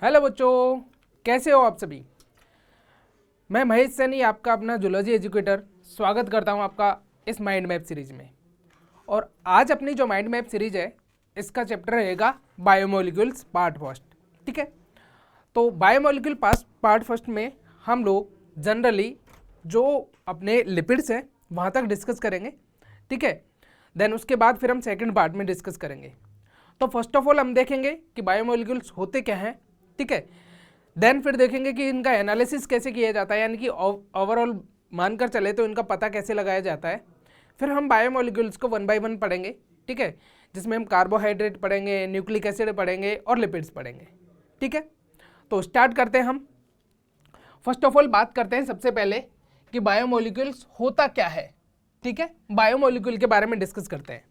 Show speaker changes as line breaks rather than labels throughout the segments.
Hello बच्चों, कैसे हो आप सभी। मैं महेश सैनी, आपका अपना जूलॉजी एजुकेटर, स्वागत करता हूं आपका इस माइंड मैप सीरीज में। और आज अपनी जो माइंड मैप सीरीज है इसका चैप्टर रहेगा बायोमोलिक्यूल्स पार्ट फर्स्ट। ठीक है, तो बायोमोलिक्यूल पार्ट फर्स्ट में हम लोग जनरली जो अपने लिपिड्स हैं वहाँ तक डिस्कस करेंगे। ठीक है, देन उसके बाद फिर हम सेकेंड पार्ट में डिस्कस करेंगे। तो फर्स्ट ऑफ ऑल हम देखेंगे कि बायोमोलिक्यूल्स होते क्या हैं। ठीक है, देन फिर देखेंगे कि इनका एनालिसिस कैसे किया जाता है, यानी कि ओवरऑल मानकर चले तो इनका पता कैसे लगाया जाता है। फिर हम बायोमोलिक्यूल्स को वन बाय वन पढ़ेंगे। ठीक है, जिसमें हम कार्बोहाइड्रेट पढ़ेंगे, न्यूक्लिक एसिड पढ़ेंगे और लिपिड्स पढ़ेंगे। ठीक है, तो स्टार्ट करते हैं हम। फर्स्ट ऑफ ऑल बात करते हैं सबसे पहले कि बायोमोलिक्यूल्स होता क्या है। ठीक है, बायोमोलिक्यूल के बारे में डिस्कस करते हैं।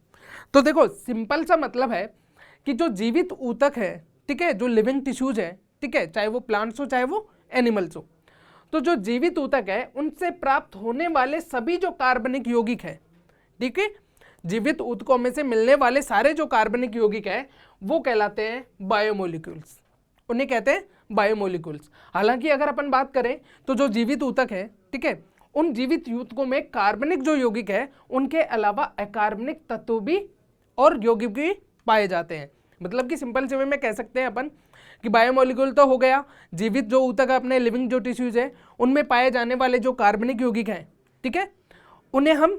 तो देखो, सिंपल सा मतलब है कि जो जीवित ऊतक है, ठीक है, जो लिविंग टिश्यूज है, ठीक है, चाहे वो प्लांट्स हो चाहे वो एनिमल्स हो, तो जो जीवित ऊतक है उनसे प्राप्त होने वाले सभी जो कार्बनिक यौगिक है, ठीक है, जीवित ऊतकों में से मिलने वाले सारे जो कार्बनिक यौगिक है वो कहलाते हैं बायोमोलिक्यूल्स। उन्हें कहते हैं बायोमोलिक्यूल्स। हालांकि अगर अपन बात करें तो जो जीवित ऊतक है, ठीक है, उन जीवित ऊतकों में कार्बनिक जो यौगिक है उनके अलावा अकार्बनिक तत्व भी और यौगिक भी पाए जाते हैं। मतलब कि सिंपल से वे में कह सकते हैं अपन कि बायोमोलिक्यूल तो हो गया जीवित जो ऊतक अपने लिविंग जो टिश्यूज है उनमें पाए जाने वाले जो कार्बनिक यौगिक हैं, ठीक है, उन्हें हम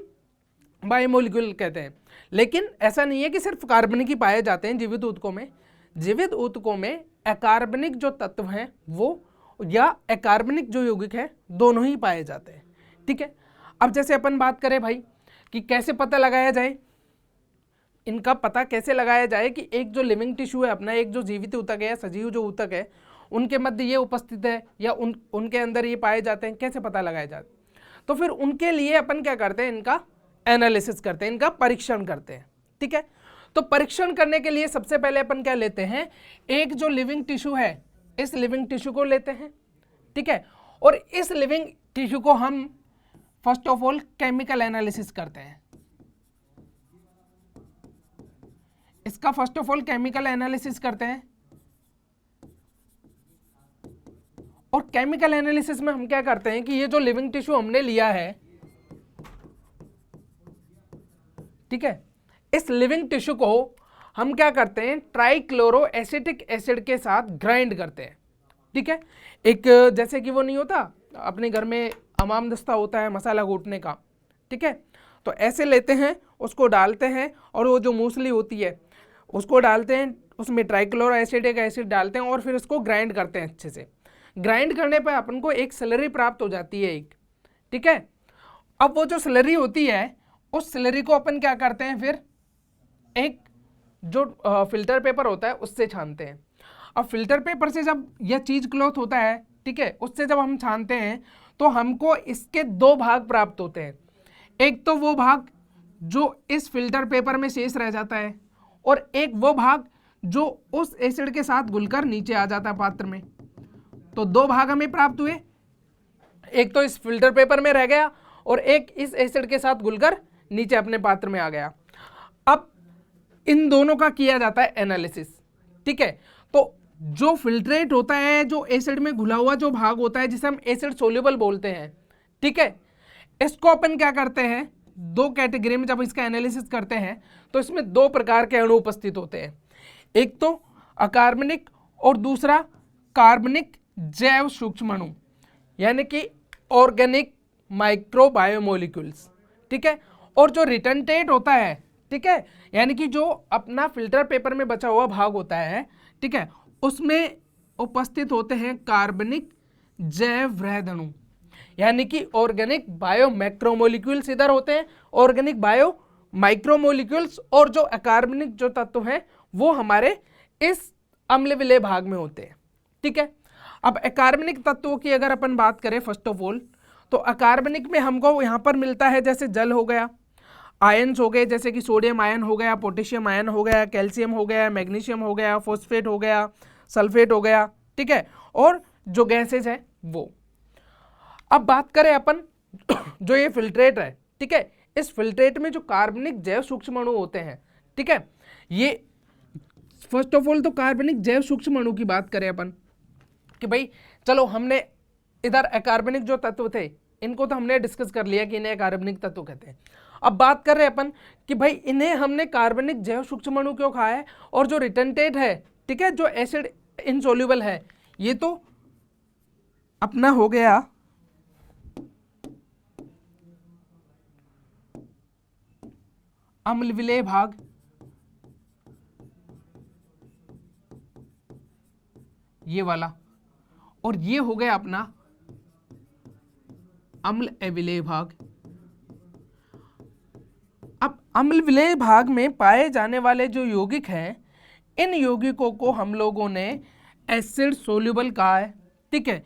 बायोमोलिक्यूल कहते हैं। लेकिन ऐसा नहीं है कि सिर्फ कार्बनिक ही पाए जाते हैं जीवित ऊतकों में। जीवित ऊतकों में अकार्बनिक जो तत्व हैं वो या अकार्बनिक जो यौगिक है दोनों ही पाए जाते हैं। ठीक है, अब जैसे अपन बात करें भाई कि कैसे पता लगाया जाए, इनका पता कैसे लगाया जाए कि एक जो लिविंग टिश्यू है अपना, एक जो जीवित ऊतक है या सजीव जो ऊतक है उनके मध्य ये उपस्थित है या उनके अंदर ये पाए जाते हैं, कैसे पता लगाया जाए। तो फिर उनके लिए अपन क्या करते हैं, इनका एनालिसिस करते हैं, इनका परीक्षण करते हैं। ठीक है, तो परीक्षण करने के लिए सबसे पहले अपन क्या लेते हैं, एक जो लिविंग टिश्यू है इस लिविंग टिश्यू को लेते हैं। ठीक है, और इस लिविंग टिश्यू को हम first of all chemical analysis करते हैं। इसका first of all chemical analysis करते हैं। और केमिकल एनालिसिस में हम क्या करते हैं कि ये जो लिविंग टिश्यू हमने लिया है, ठीक है, इस लिविंग टिश्यू को हम क्या करते हैं, ट्राइक्लोरो एसिटिक एसिड के साथ ग्राइंड करते हैं। ठीक है, एक जैसे कि वो नहीं होता अपने घर में हमाम दस्ता होता है मसाला कूटने का, ठीक है, तो ऐसे लेते हैं, उसको डालते हैं और वो जो मूसली होती है उसको डालते हैं, उसमें ट्राइक्लोरो एसिटिक एसिड डालते हैं और फिर उसको ग्राइंड करते हैं अच्छे से। ग्राइंड करने पर अपन को एक स्लरी प्राप्त हो जाती है एक। ठीक है, अब वो जो स्लरी होती है उस स्लरी को अपन क्या करते हैं, फिर एक जो फिल्टर पेपर होता है उससे छानते हैं। अब फिल्टर पेपर से जब यह चीज क्लॉथ होता है, ठीक है, उससे जब हम छानते हैं तो हमको इसके दो भाग प्राप्त होते हैं। एक तो वो भाग जो इस फिल्टर पेपर में शेष रह जाता है और एक वो भाग जो उस एसिड के साथ घुलकर नीचे आ जाता है पात्र में। तो दो भाग हमें प्राप्त हुए, एक तो इस फिल्टर पेपर में रह गया और एक इस एसिड के साथ घुलकर नीचे अपने पात्र में आ गया। अब इन दोनों का किया जाता है एनालिसिस। ठीक है, तो जो फिल्ट्रेट होता है, जो एसिड में घुला हुआ जो भाग होता है जिसे हम एसिड सोल्यूबल बोलते हैं, ठीक है, इसको अपन क्या करते हैं, दो कैटेगरी में जब इसका एनालिसिस करते हैं तो इसमें दो प्रकार के अणु उपस्थित होते हैं। एक तो अकार्बनिक और दूसरा कार्बनिक जैव सूक्ष्म अणु, यानी कि ऑर्गेनिक माइक्रोबायोमोलिक्यूल्स। ठीक है, और जो रिटर्नटेट होता है, ठीक है, यानी कि जो अपना फिल्टर पेपर में बचा हुआ भाग होता है, ठीक है, उसमें उपस्थित होते हैं कार्बनिक जैव रहित अणु, यानी कि ऑर्गेनिक बायो मैक्रोमोलिक्यूल्स इधर होते हैं, ऑर्गेनिक बायो माइक्रोमोलिक्यूल्स, और जो अकार्बनिक जो तत्व हैं वो हमारे इस अम्ल विलेय भाग में होते हैं। ठीक है, अब अकार्बनिक तत्वों की अगर अपन बात करें फर्स्ट ऑफ ऑल, तो अकार्बनिक में हमको यहाँ पर मिलता है जैसे जल हो गया, आयन्स हो गए जैसे कि सोडियम आयन हो गया, पोटेशियम आयन हो गया, कैल्शियम हो गया, मैग्नीशियम हो गया, फॉस्फेट हो गया, सल्फेट हो गया। ठीक है, और जो गैसेज है वो। अब बात करें अपन जो ये फिल्ट्रेट है, ठीक है, इस फिल्ट्रेट में जो कार्बनिक जैव सूक्ष्म अणु होते हैं, ठीक है, ये फर्स्ट ऑफ ऑल तो कार्बनिक जैव सूक्ष्म अणु की बात करें अपन, कि भाई चलो हमने इधर अकार्बनिक जो तत्व थे इनको तो हमने डिस्कस कर लिया कि इन्हें अकार्बनिक तत्व कहते हैं। अब बात कर रहे हैं अपन कि भाई इन्हें हमने कार्बनिक जैव सूक्ष्म अणु क्यों कहा है, और जो रिटर्नटेट है, ठीक है, जो एसिड इनसोल्यूबल है, ये तो अपना हो गया अम्ल विलेय भाग, ये वाला, और ये हो गया अपना अम्ल अविलेय भाग। अब अम्ल विलेय भाग में पाए जाने वाले जो यौगिक हैं, इन यौगिकों को हम लोगों ने एसिड सोल्यूबल कहा है, ठीक है,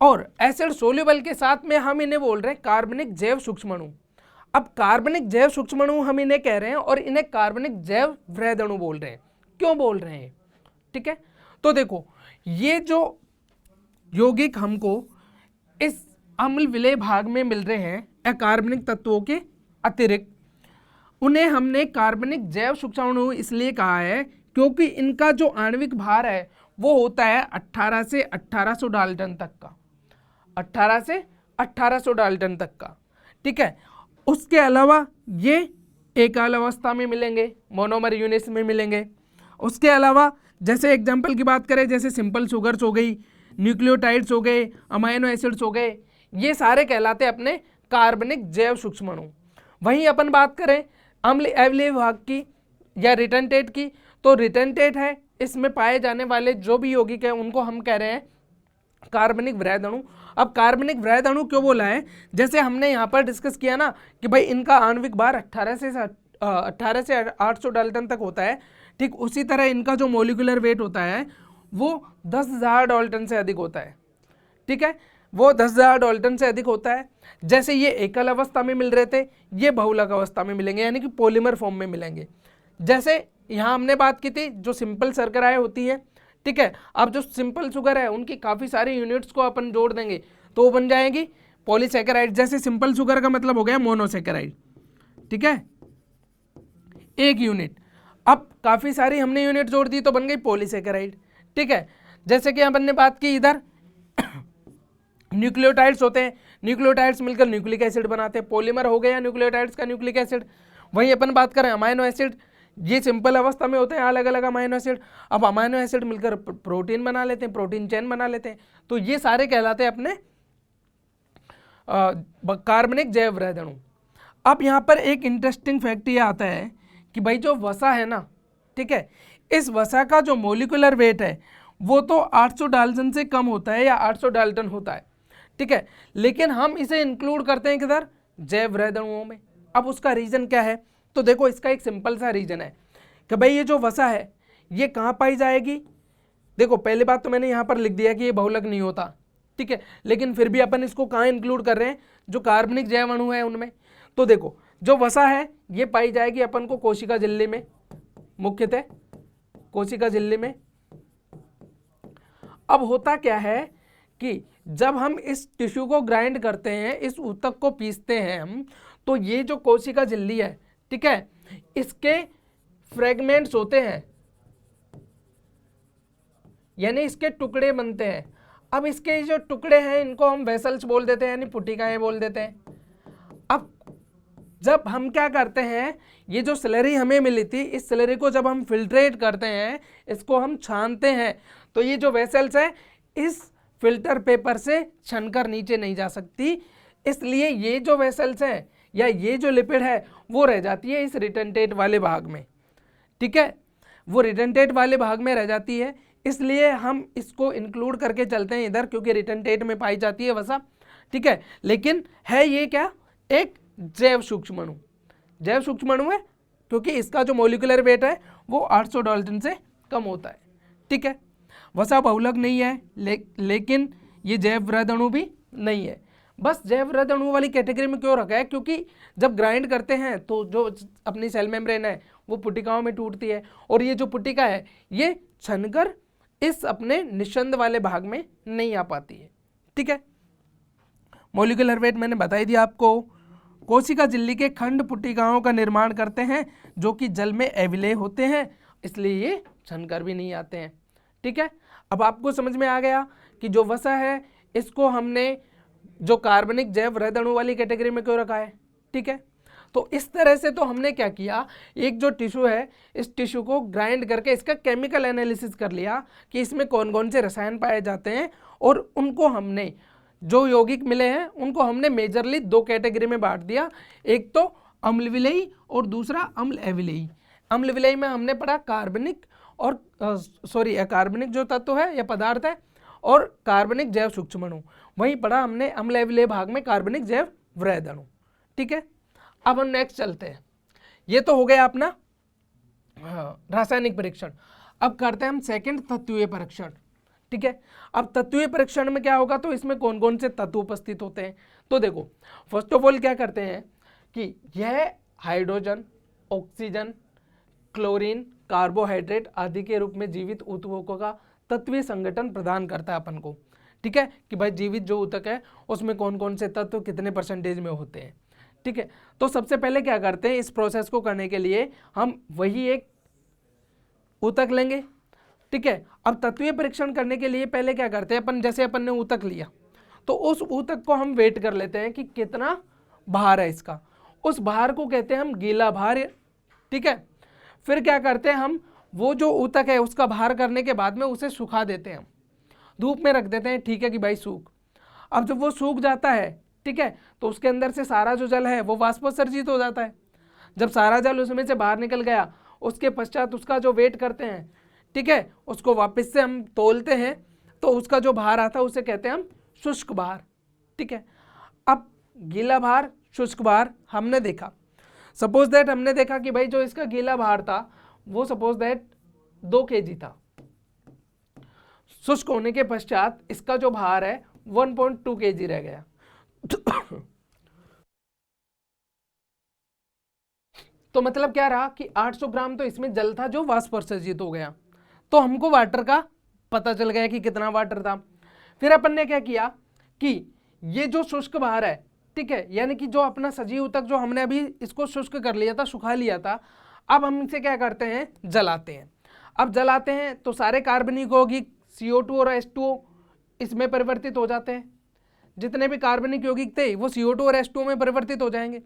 और एसिड सोल्यूबल के साथ में हम इन्हें बोल रहे हैं कार्बनिक जैव सूक्ष्म अणु। अब कार्बनिक जैव सूक्ष्म अणु हम इन्हें कह रहे हैं और इन्हें कार्बनिक जैव वृहद अणु बोल रहे हैं। क्यों बोल रहे हैं, ठीक है, तो देखो ये जो यौगिक हमको इस अम्ल विलेय भाग में मिल रहे हैं अकार्बनिक तत्वों के अतिरिक्त, उन्हें हमने कार्बनिक जैव सूक्ष्म अणु इसलिए कहा है क्योंकि इनका जो आणविक भार है वो होता है 18 से 1800 डाल्टन तक का, 18 से 1800 डाल्टन तक का, ठीक है। उसके अलावा ये एकल अवस्था में मिलेंगे, मोनोमर यूनिट्स में मिलेंगे। उसके अलावा जैसे एग्जांपल की बात करें, जैसे सिंपल शुगर्स हो गई, न्यूक्लियोटाइड्स हो गए, अमाइनो एसिड्स हो गए, ये सारे कहलाते अपने कार्बनिक जैव सूक्ष्म अणु। वहीं अपन बात करें अम्ल अविलेय भाग की या रिटर्नटेट की, तो रिटर्नटेट है, इसमें पाए जाने वाले जो भी यौगिक है उनको हम कह रहे हैं कार्बनिक वृहद अणु। अब कार्बनिक वृहद अणु क्यों बोला है, जैसे हमने यहाँ पर डिस्कस किया ना कि भाई इनका आणविक भार 18 से 800 डाल्टन तक होता है, ठीक उसी तरह इनका जो मोलिकुलर वेट होता है वो 10,000 डाल्टन से अधिक होता है, ठीक है, वो 10,000 डाल्टन से अधिक होता है। जैसे ये एकल अवस्था में मिल रहे थे, ये बहुलक अवस्था में मिलेंगे, यानी कि पॉलीमर फॉर्म में मिलेंगे। जैसे यहाँ हमने बात की थी जो सिंपल शर्कराएं होती है, ठीक है, अब जो सिंपल शुगर है उनकी काफ़ी सारी यूनिट्स को अपन जोड़ देंगे तो वो बन जाएगी पॉलीसैकेराइड। जैसे सिंपल शुगर का मतलब हो गया मोनोसैकेराइड, ठीक है, एक यूनिट। अब काफ़ी सारी हमने यूनिट जोड़ दी तो बन गई पॉलीसैकेराइड, ठीक है। जैसे कि अपन ने बात की इधर न्यूक्लियोटाइड्स होते हैं, न्यूक्लियोटाइड्स मिलकर न्यूक्लिक एसिड बनाते हैं, पॉलीमर हो गया न्यूक्लियोटाइड्स का न्यूक्लिक एसिड। वहीं अपन बात करें अमाइनो एसिड, ये सिंपल अवस्था में होते हैं अलग अलग अमाइनो एसिड। अब अमाइनो एसिड मिलकर प्रोटीन बना लेते हैं, प्रोटीन चेन बना लेते हैं, तो ये सारे कहलाते हैं अपने कार्बनिक जैव वृहद अणु। अब यहाँ पर एक इंटरेस्टिंग फैक्ट ये आता है कि भाई जो वसा है ना, ठीक है, इस वसा का जो मोलिकुलर वेट है वो तो 800 डाल्टन से कम होता है या 800 डाल्टन होता है, ठीक है, लेकिन हम इसे इंक्लूड करते हैं किधर, जैव वृहद अणुओं में। अब उसका रीजन क्या है, तो देखो इसका एक सिंपल सा रीजन है कि भाई ये जो वसा है ये कहाँ पाई जाएगी। देखो पहली बात तो मैंने यहाँ पर लिख दिया कि ये बहुलक नहीं होता, ठीक है, लेकिन फिर भी अपन इसको कहाँ इंक्लूड कर रहे हैं, जो कार्बनिक जैव अणु है उनमें। तो देखो जो वसा है ये पाई जाएगी अपन को कोशिका झिल्ली में, मुख्यतः कोशिका झिल्ली में। अब होता क्या है कि जब हम इस टिश्यू को ग्राइंड करते हैं, इस ऊतक को पीसते हैं हम, तो ये जो कोशिका झिल्ली है, ठीक है, इसके फ्रेगमेंट्स होते हैं, यानी इसके टुकड़े बनते हैं। अब इसके जो टुकड़े हैं इनको हम वेसल्स बोल देते हैं, यानी पुटिकाएं बोल देते हैं। अब जब हम क्या करते हैं, ये जो स्लरी हमें मिली थी, इस स्लरी को जब हम फिल्ट्रेट करते हैं, इसको हम छानते हैं, तो ये जो वेसल्स है इस फिल्टर पेपर से छनकर नीचे नहीं जा सकती, इसलिए ये जो वेसल्स हैं या ये जो लिपिड है वो रह जाती है इस रिटर्नटेट वाले भाग में, ठीक है, वो रिटर्नटेट वाले भाग में रह जाती है। इसलिए हम इसको इंक्लूड करके चलते हैं इधर, क्योंकि रिटर्नटेट में पाई जाती है वसा, ठीक है, लेकिन है ये क्या, एक जैव सूक्ष्म अणु, जैव सूक्ष्म अणु है क्योंकि इसका जो मोलिकुलर वेट है वो 800 डाल्टन से कम होता है, ठीक है। वसा बहुलक नहीं है, लेकिन ये जैव वृहद अणु भी नहीं है। बस जैव वृहद अणु वाली कैटेगरी में क्यों रखा है, क्योंकि जब ग्राइंड करते हैं तो जो अपनी सेल मेम्ब्रेन है वो पुटिकाओं में टूटती है, और ये जो पुटिका है ये छनकर इस अपने निस्संद वाले भाग में नहीं आ पाती है, ठीक है। मोलिकुलर वेट मैंने बता ही दिया आपको। कोशिका झिल्ली के खंड पुटिकाओं का निर्माण करते हैं जो कि जल में अविलेय होते हैं, इसलिए ये छनकर भी नहीं आते हैं, ठीक है। अब आपको समझ में आ गया कि जो वसा है इसको हमने जो कार्बनिक जैव रहित अणु वाली कैटेगरी में क्यों रखा है। ठीक है, तो इस तरह से तो हमने क्या किया, एक जो टिश्यू है इस टिश्यू को ग्राइंड करके इसका केमिकल एनालिसिस कर लिया कि इसमें कौन कौन से रसायन पाए जाते हैं, और उनको हमने जो यौगिक मिले हैं उनको हमने मेजरली दो कैटेगरी में बांट दिया। एक तो अम्ल विलेयी और दूसरा अम्ल अविलेयी। अम्ल विलेयी में हमने पढ़ा कार्बनिक और अकार्बनिक जो तत्व है या पदार्थ है और कार्बनिक जैव सूक्ष्म अणु। वहीं पढ़ा हमने अम्ल अविलेय भाग में कार्बनिक जैव वृहद अणु। ठीक है, अब हम नेक्स्ट चलते हैं। ये तो हो गया अपना रासायनिक परीक्षण। अब करते हैं हम सेकंड तत्वीय परीक्षण। ठीक है, अब तत्वीय परीक्षण में क्या होगा, तो इसमें कौन कौन से तत्व उपस्थित होते हैं। तो देखो फर्स्ट ऑफ ऑल क्या करते हैं कि यह हाइड्रोजन, ऑक्सीजन, क्लोरीन, कार्बोहाइड्रेट आदि के रूप में जीवित ऊतकों का तत्वीय संगठन प्रदान करता है अपन को। ठीक है, कि भाई जीवित जो ऊतक है उसमें कौन कौन से तत्व कितने परसेंटेज में होते हैं। ठीक है, तो सबसे पहले क्या करते हैं, इस प्रोसेस को करने के लिए हम वही एक ऊतक लेंगे। ठीक है, अब तत्वीय परीक्षण करने के लिए पहले क्या करते हैं अपन, जैसे अपन ने ऊतक लिया तो उस ऊतक को हम वेट कर लेते हैं कि कितना भार है इसका। उस भार को कहते हैं हम गीला भार। ठीक है, फिर क्या करते हैं हम, वो जो ऊतक है उसका भार करने के बाद में उसे सुखा देते हैं, हम धूप में रख देते हैं। ठीक है कि भाई सूख। अब जब वो सूख जाता है, ठीक है, तो उसके अंदर से सारा जो जल है वो वाष्पोत्सर्जित हो जाता है। जब सारा जल उसमें से बाहर निकल गया उसके पश्चात उसका जो वेट करते हैं, ठीक है, उसको वापस से हम तोलते हैं, तो उसका जो भार आता है उसे कहते हैं हम शुष्क भार। ठीक है, अब गीला भार शुष्क भार हमने देखा। सपोज दैट हमने देखा कि भाई जो इसका गीला भार था वो सपोज दैट 2 kg था। शुष्क होने के पश्चात इसका जो भार है 1.2 kg रह गया। तो मतलब क्या रहा कि 800 ग्राम तो इसमें जल था जो वाष्पोत्सर्जित हो गया। तो हमको वाटर का पता चल गया कि कितना वाटर था। फिर अपन ने क्या किया कि ये जो शुष्क भार है, ठीक है, यानी कि जो अपना सजीव ऊतक जो हमने अभी इसको शुष्क कर लिया था, सुखा लिया था, अब हम इसे क्या करते हैं, जलाते हैं। अब जलाते हैं तो सारे कार्बनिक यौगिक CO2 और H2O इसमें परिवर्तित हो जाते हैं। जितने भी कार्बनिक यौगिक थे वो CO2 और H2O में परिवर्तित हो जाएंगे।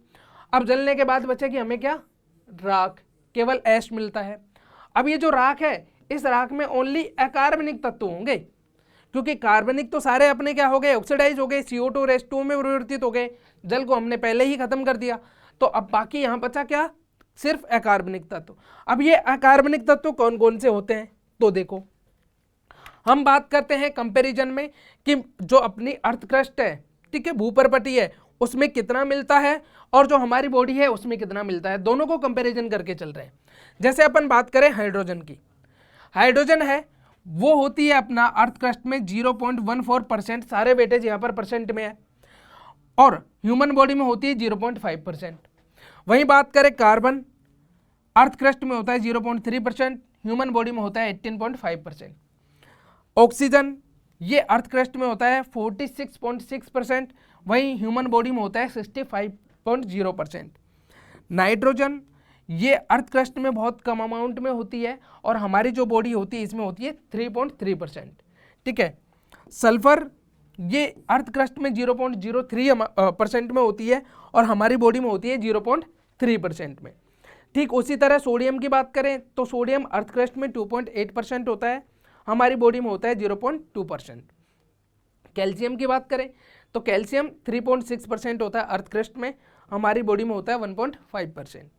अब जलने के बाद बचेगी हमें क्या, राख, केवल ऐश मिलता है। अब ये जो राख है इस राख में ओनली अकार्बनिक तत्व होंगे, क्योंकि कार्बनिक तो सारे अपने क्या हो गए, ऑक्सीडाइज हो गए, CO2 और H2O में परिवर्तित हो गए। जल को हमने पहले ही खत्म कर दिया। तो अब बाकी यहाँ बचा क्या, सिर्फ अकार्बनिक तत्व। अब ये अकार्बनिक तत्व कौन कौन से होते हैं, तो देखो हम बात करते हैं कंपैरिजन में कि जो अपनी अर्थ क्रस्ट है, ठीक है, भूपर्पटी है, उसमें कितना मिलता है और जो हमारी बॉडी है उसमें कितना मिलता है, दोनों को कंपैरिजन करके चल रहे हैं। जैसे अपन बात करें हाइड्रोजन की, हाइड्रोजन है वो होती है अपना अर्थ क्रस्ट में 0.14%, सारे वेटेज यहाँ पर परसेंट में है, और ह्यूमन बॉडी में होती है 0.5%। वहीं बात करें कार्बन, अर्थ क्रस्ट में होता है 0.3%, ह्यूमन बॉडी में होता है 18.5%। ऑक्सीजन ये अर्थ क्रस्ट में होता है 46.6%, वहीं ह्यूमन बॉडी में होता है 65.0%। नाइट्रोजन ये अर्थ क्रस्ट में बहुत कम अमाउंट में होती है और हमारी जो बॉडी होती है इसमें होती है 3.3%। ठीक है, सल्फर ये अर्थ क्रस्ट में 0.03% में होती है और हमारी बॉडी में होती है 0.3% में। ठीक उसी तरह सोडियम की बात करें तो सोडियम अर्थ क्रस्ट में 2.8% होता है, हमारी बॉडी में होता है 0.2%। कैल्शियम की बात करें तो कैल्शियम 3.6% होता है अर्थ क्रस्ट में, हमारी बॉडी में होता है 1.5%।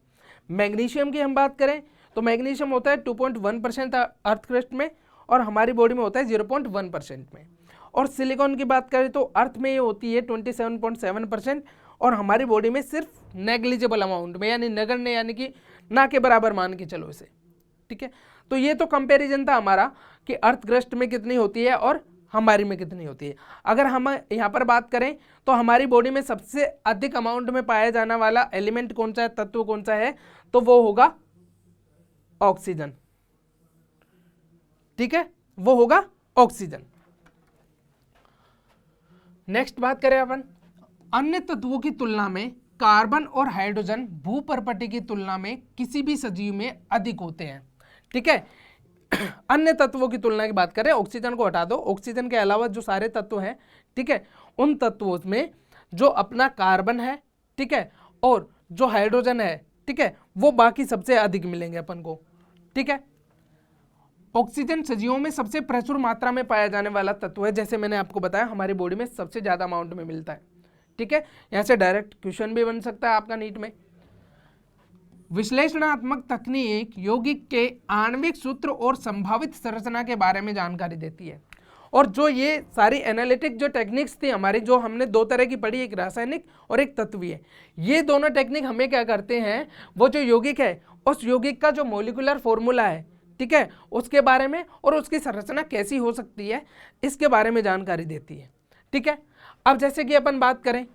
मैग्नीशियम की हम बात करें तो मैग्नीशियम होता है 2.1% अर्थ क्रस्ट में और हमारी बॉडी में होता है 0.1% में। और सिलिकॉन की बात करें तो अर्थ में ये होती है 27.7% और हमारी बॉडी में सिर्फ नेग्लिजिबल अमाउंट में, यानी नगण्य, यानी कि ना के बराबर मान के चलो इसे। ठीक है, तो ये तो कंपैरिजन था हमारा कि अर्थ क्रस्ट में कितनी होती है और हमारी में कितनी होती है। अगर हम यहाँ पर बात करें तो हमारी बॉडी में सबसे अधिक अमाउंट में पाया जाने वाला एलिमेंट कौन सा है, तत्व कौन सा है, तो वो होगा ऑक्सीजन। ठीक है, वो होगा ऑक्सीजन। नेक्स्ट बात करें अपन अन्य तत्वों की तुलना में कार्बन और हाइड्रोजन भूपर्पटी की तुलना में किसी भी सजीव में अधिक होते हैं। ठीक है, अन्य तत्वों की तुलना की बात करें, ऑक्सीजन को हटा दो, ऑक्सीजन के अलावा जो सारे तत्व हैं, ठीक है, उन तत्वों में जो अपना कार्बन है, ठीक है, और जो हाइड्रोजन है, ठीक है, वो बाकी सबसे अधिक मिलेंगे अपन को, ठीक है। ऑक्सीजन सजीवों में सबसे प्रचुर मात्रा में पाया जाने वाला तत्व है, जैसे मैंने आपको बताया हमारी बॉडी में सबसे ज्यादा अमाउंट में मिलता है, ठीक है। यहां से डायरेक्ट क्वेश्चन भी बन सकता है आपका नीट में। विश्लेषणात्मक तकनीक यौगिक के आणविक सूत्र और संभावित संरचना के बारे में जानकारी देती है। और जो ये सारी एनालिटिक जो टेक्निक्स थी हमारी, जो हमने दो तरह की पढ़ी, एक रासायनिक और एक तत्वीय, ये दोनों टेक्निक हमें क्या करते हैं, वो जो यौगिक है उस यौगिक का जो मॉलिक्यूलर फॉर्मूला है, ठीक है, उसके बारे में और उसकी संरचना कैसी हो सकती है इसके बारे में जानकारी देती है, ठीक है। अब जैसे कि अपन बात करें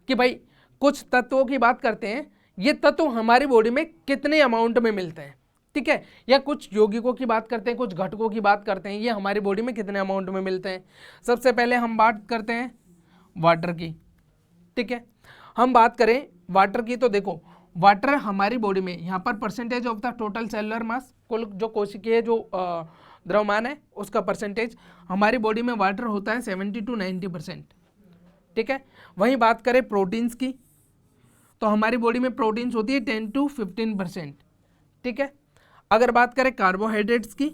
कि भाई कुछ तत्वों की बात करते हैं, ये तत्व हमारी बॉडी में कितने अमाउंट में मिलते हैं, ठीक है, या कुछ यौगिकों की बात करते हैं, कुछ घटकों की बात करते हैं, ये हमारी बॉडी में कितने अमाउंट में मिलते हैं। सबसे पहले हम बात करते हैं वाटर की, ठीक है। हम बात करें वाटर की तो देखो, वाटर हमारी बॉडी में यहाँ पर percentage of the total cellular mass, कुल जो कोशिकीय जो द्रव्यमान है उसका परसेंटेज हमारी बॉडी में वाटर होता है 70 to 90%, ठीक है। वहीं बात करें प्रोटीन्स की तो हमारी बॉडी में प्रोटीन्स होती है 10 to 15%, ठीक है। अगर बात करें कार्बोहाइड्रेट्स की,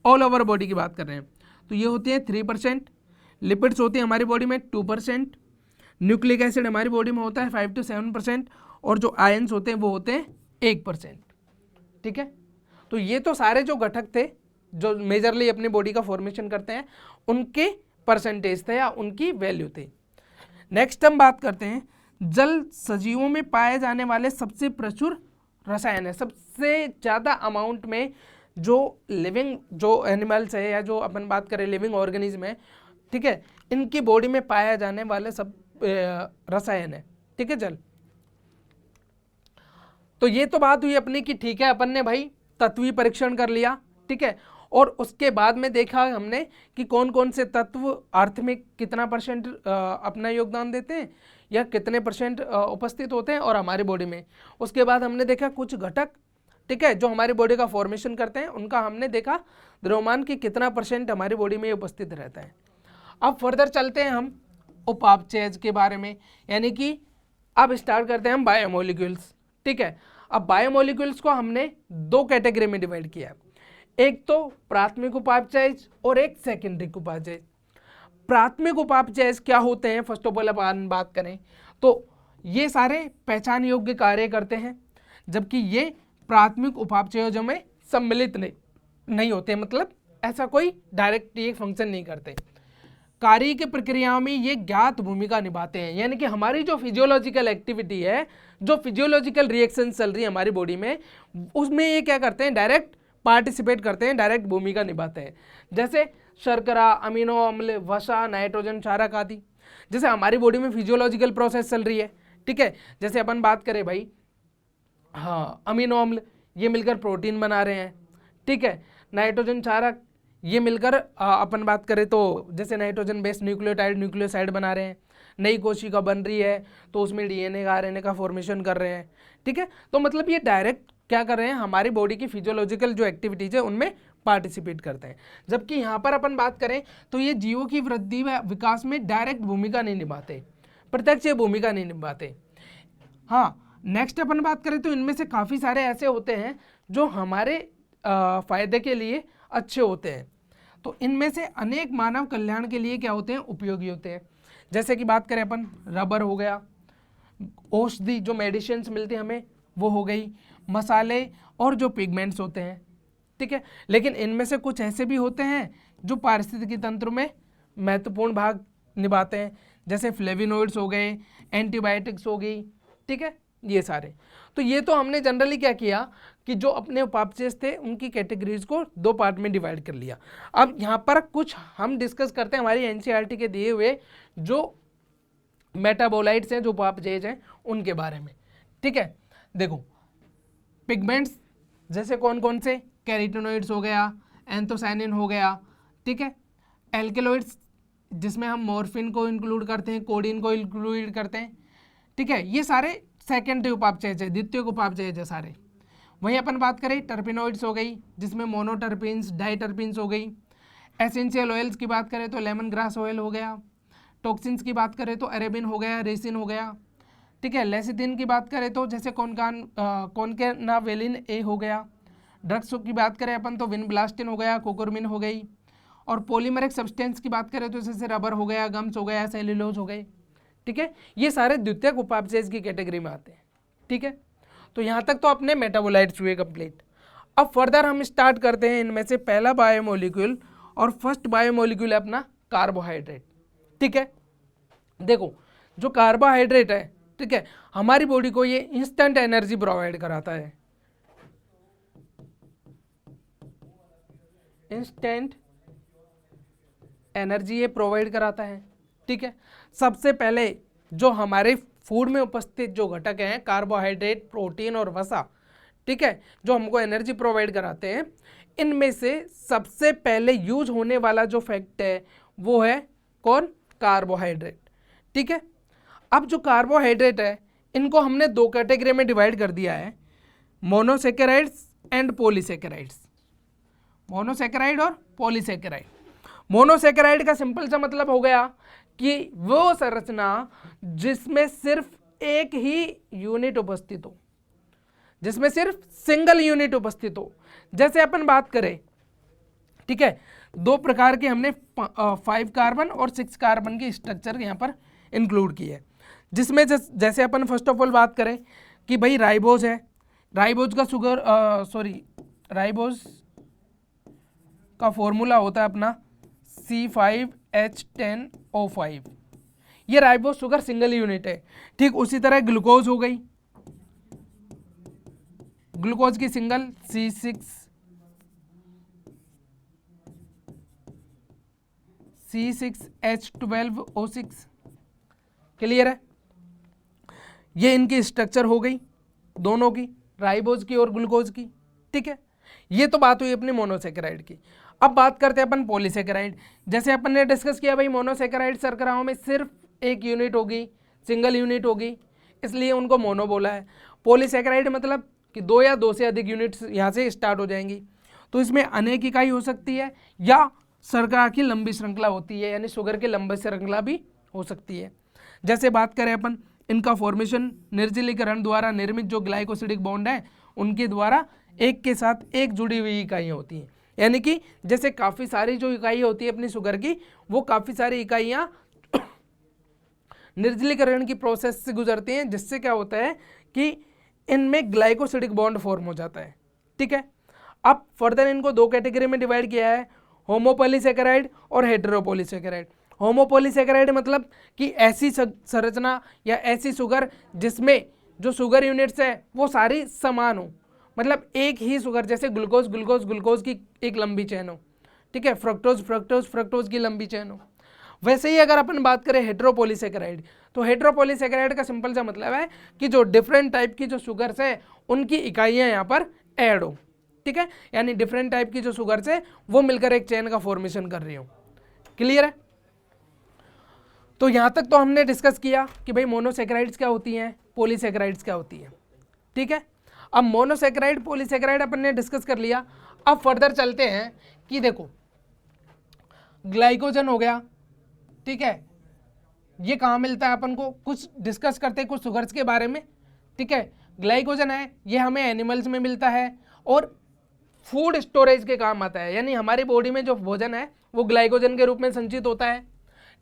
ऑल ओवर बॉडी की बात कर रहे हैं, तो ये होती है 3%, लिपिड्स होती है हमारी बॉडी में 2%, न्यूक्लिक एसिड हमारी बॉडी में होता है 5 to 7%, और जो आयंस होते हैं वो होते हैं 1%, ठीक है। तो ये तो सारे जो घटक थे जो मेजरली अपनी बॉडी का फॉर्मेशन करते हैं उनके परसेंटेज थे या उनकी वैल्यू थे। नेक्स्ट हम बात करते हैं जल सजीवों में पाए जाने वाले सबसे प्रचुर रसायन है, सबसे ज़्यादा अमाउंट में जो लिविंग जो एनिमल्स है या जो अपन बात करें लिविंग ऑर्गेनिज्म है, ठीक है, इनकी बॉडी में पाया जाने वाले सब रसायन है, ठीक है, जल। तो ये तो बात हुई अपनी कि ठीक है अपन ने भाई तत्वीय परीक्षण कर लिया, ठीक है, और उसके बाद में देखा हमने कि कौन कौन से तत्व अर्थ में कितना परसेंट अपना योगदान देते हैं या कितने परसेंट उपस्थित होते हैं और हमारी बॉडी में। उसके बाद हमने देखा कुछ घटक, ठीक है, जो हमारी बॉडी का फॉर्मेशन करते हैं, उनका हमने देखा द्रव्यमान की कितना परसेंट हमारी बॉडी में उपस्थित रहता है। अब फर्दर चलते हैं हम उपापचयज के बारे में, यानी कि अब स्टार्ट करते हैं हम बायोमोलिक्यूल्स, ठीक है। अब बायोमोलिक्यूल्स को हमने दो कैटेगरी में डिवाइड किया है, एक तो प्राथमिक उपापचयज और एक सेकेंडरी उपापचयज। प्राथमिक उपापचयज क्या होते हैं, फर्स्ट ऑफ ऑल अपन बात करें तो ये सारे पहचान योग्य कार्य करते हैं, जबकि ये प्राथमिक उपापचयों में सम्मिलित नहीं होते, मतलब ऐसा कोई डायरेक्ट ये फंक्शन नहीं करते। कार्य की प्रक्रियाओं में ये ज्ञात भूमिका निभाते हैं, यानी कि हमारी जो फिजियोलॉजिकल एक्टिविटी है, जो फिजियोलॉजिकल रिएक्शन चल रही है हमारी बॉडी में, उसमें ये क्या करते हैं, डायरेक्ट पार्टिसिपेट करते हैं, डायरेक्ट भूमिका निभाते हैं। जैसे शर्करा, अमीनो अम्ल, वसा, नाइट्रोजन क्षारक आदि, जैसे हमारी बॉडी में फिजियोलॉजिकल प्रोसेस चल रही है, ठीक है। जैसे अपन बात करें भाई, हाँ, अमीनो अम्ल ये मिलकर प्रोटीन बना रहे हैं, ठीक है। नाइट्रोजन क्षारक ये मिलकर अपन बात करें तो जैसे नाइट्रोजन बेस्ड न्यूक्लियोटाइड न्यूक्लियोसाइड बना रहे हैं, नई कोशिका बन रही है तो उसमें डीएनए का आरएनए का फॉर्मेशन कर रहे हैं, ठीक है। तो मतलब ये डायरेक्ट क्या कर रहे हैं, हमारी बॉडी की फिजियोलॉजिकल जो एक्टिविटीज है उनमें पार्टिसिपेट करते हैं। जबकि यहाँ पर अपन बात करें तो ये जीवों की वृद्धि व विकास में डायरेक्ट भूमिका नहीं निभाते, प्रत्यक्ष भूमिका नहीं निभाते। हाँ, नेक्स्ट अपन बात करें तो इनमें से काफ़ी सारे ऐसे होते हैं जो हमारे फायदे के लिए अच्छे होते हैं। तो इनमें से अनेक मानव कल्याण के लिए क्या होते हैं, उपयोगी होते हैं। जैसे कि बात करें अपन, रबर हो गया, औषधि जो मेडिसिन्स मिलती हैं हमें वो हो गई, मसाले और जो पिगमेंट्स होते हैं, ठीक है। लेकिन इनमें से कुछ ऐसे भी होते हैं जो पारिस्थितिकी तंत्र में महत्वपूर्ण भाग निभाते हैं, जैसे फ्लेविनोइड्स हो गए, एंटीबायोटिक्स हो गई, ठीक है, ये सारे। तो ये तो हमने जनरली क्या किया कि जो अपने उपापचयज थे उनकी कैटेगरीज को दो पार्ट में डिवाइड कर लिया। अब यहाँ पर कुछ हम डिस्कस करते हैं हमारी एनसीईआरटी के दिए हुए जो मेटाबोलाइट्स हैं, जो उपापचयज हैं, उनके बारे में, ठीक है। देखो, पिगमेंट्स जैसे कौन कौन से, कैरोटीनॉइड्स हो गया, एंथोसायनिन हो गया, ठीक है। एल्केलॉइड्स जिसमें हम मॉर्फिन को इंक्लूड करते हैं, कोडीन को इंक्लूड करते हैं, ठीक है। ये सारे सेकेंडरी उपापचयज है, द्वितीयक उपापचयज है सारे। वहीं अपन बात करें टर्पिनोइड्स हो गई, जिसमें मोनोटर्पिन्स, डाइटर्पिन्स हो गई। एसेंशियल ऑयल्स की बात करें तो लेमन ग्रास ऑयल हो गया। टॉक्सिन्स की बात करें तो अरेबिन हो गया, रेसिन हो गया, ठीक है। लेसिथिन की बात करें तो जैसे कॉनकेनावेलिन ए हो गया। ड्रग्स की बात करें अपन तो विनब्लास्टिन हो गया, कोकोरमिन हो गई। और पॉलीमरिक सब्सटेंस की बात करें तो जैसे रबर हो गया, गम्स हो गया, सेल्यूलोज हो गए, ठीक है। ये सारे द्वितीयक उपापचय की कैटेगरी में आते हैं, ठीक है। तो यहाँ तक तो अपने मेटाबोलाइट्स हुए कंप्लीट। अब फर्दर हम स्टार्ट करते हैं इनमें से पहला बायोमोलिक्यूल, और फर्स्ट बायोमोलिक्यूल है अपना कार्बोहाइड्रेट, ठीक है। देखो जो कार्बोहाइड्रेट है, ठीक है, हमारी बॉडी को ये इंस्टेंट एनर्जी प्रोवाइड कराता है, इंस्टेंट एनर्जी ये प्रोवाइड कराता है, ठीक है। सबसे पहले जो हमारे फूड में उपस्थित जो घटक हैं कार्बोहाइड्रेट, प्रोटीन और वसा, ठीक है, जो हमको एनर्जी प्रोवाइड कराते हैं, इनमें से सबसे पहले यूज होने वाला जो फैक्ट है वो है कौन? कार्बोहाइड्रेट, ठीक है। अब जो कार्बोहाइड्रेट है इनको हमने दो कैटेगरी में डिवाइड कर दिया है, मोनोसेकेराइड्स एंड पॉलीसेकेराइड्स। मोनोसेकेराइड और पॉलीसेकेराइड। मोनोसेकेराइड का सिंपल सा मतलब हो गया कि वो संरचना जिसमें सिर्फ एक ही यूनिट उपस्थित हो, जिसमें सिर्फ सिंगल यूनिट उपस्थित हो। जैसे अपन बात करें, ठीक है, दो प्रकार के हमने 5 कार्बन और 6 कार्बन की स्ट्रक्चर यहाँ पर इंक्लूड की है, जिसमें जैसे अपन फर्स्ट ऑफ ऑल बात करें कि भाई राइबोज है, राइबोज का राइबोज का फॉर्मूला होता है अपना C5H10O5। ये राइबोज शुगर सिंगल यूनिट है, ठीक। उसी तरह ग्लूकोज हो गई, ग्लूकोज की सिंगल C6H12O6। क्लियर है? ये इनकी स्ट्रक्चर हो गई दोनों की, राइबोज की और ग्लूकोज की, ठीक है। ये तो बात हुई अपनी मोनोसेकेराइड की। अब बात करते हैं अपन पॉलीसेकेराइड। जैसे अपन ने डिस्कस किया भाई मोनोसेकेराइड शर्कराओं में सिर्फ एक यूनिट होगी, सिंगल यूनिट होगी, इसलिए उनको मोनो बोला है। पॉलीसेकेराइड मतलब कि दो या दो से अधिक यूनिट्स यहाँ से स्टार्ट हो जाएंगी। तो इसमें अनेक इकाई हो सकती है या शर्करा की लंबी श्रृंखला होती है, यानी शुगर की लंबी श्रृंखला भी हो सकती है। जैसे बात करें अपन इनका फॉर्मेशन निर्जलीकरण द्वारा निर्मित जो ग्लाइकोसिडिक बॉन्ड है उनके द्वारा एक के साथ एक जुड़ी हुई इकाइयाँ होती हैं, यानी कि जैसे काफ़ी सारी जो इकाई होती है अपनी शुगर की, वो काफ़ी सारी इकाइयाँ निर्जलीकरण की प्रोसेस से गुजरती हैं, जिससे क्या होता है कि इनमें ग्लाइकोसिडिक बॉन्ड फॉर्म हो जाता है, ठीक है। अब फर्दर इनको दो कैटेगरी में डिवाइड किया है, होमोपॉलीसेकेराइड और हेटेरोपॉलीसेकेराइड। होमोपॉलीसेकेराइड मतलब कि ऐसी संरचना या ऐसी शुगर जिसमें जो शुगर यूनिट्स है वो सारी समान हो, मतलब एक ही शुगर, जैसे ग्लूकोज ग्लूकोज ग्लूकोज की एक लंबी चेन हो, ठीक है, फ्रक्टोज फ्रक्टोज फ्रक्टोज की लंबी चेन हो। वैसे ही अगर अपन बात करें हेटेरोपॉलीसेकेराइड, तो हेटेरोपॉलीसेकेराइड का सिंपल सा मतलब है कि जो डिफरेंट टाइप की जो शुगर्स है उनकी इकाइयाँ यहाँ पर ऐड हो, ठीक है, यानी डिफरेंट टाइप की जो शुगर्स है वो मिलकर एक चेन का फॉर्मेशन कर रही हो। क्लियर है? तो यहाँ तक तो हमने डिस्कस किया कि भाई मोनोसेकेराइड्स क्या होती हैं, पॉलीसेकेराइड्स क्या होती हैं, ठीक है। अब मोनोसेकेराइड पॉलीसेकेराइड अपन ने डिस्कस कर लिया। अब फर्दर चलते हैं कि देखो ग्लाइकोजन हो गया, ठीक है, ये कहाँ मिलता है अपन को, कुछ डिस्कस करते हैं कुछ शुगर्स के बारे में, ठीक है। ग्लाइकोजन है ये हमें एनिमल्स में मिलता है और फूड स्टोरेज के काम आता है, यानी हमारी बॉडी में जो भोजन है वो ग्लाइकोजन के रूप में संचित होता है,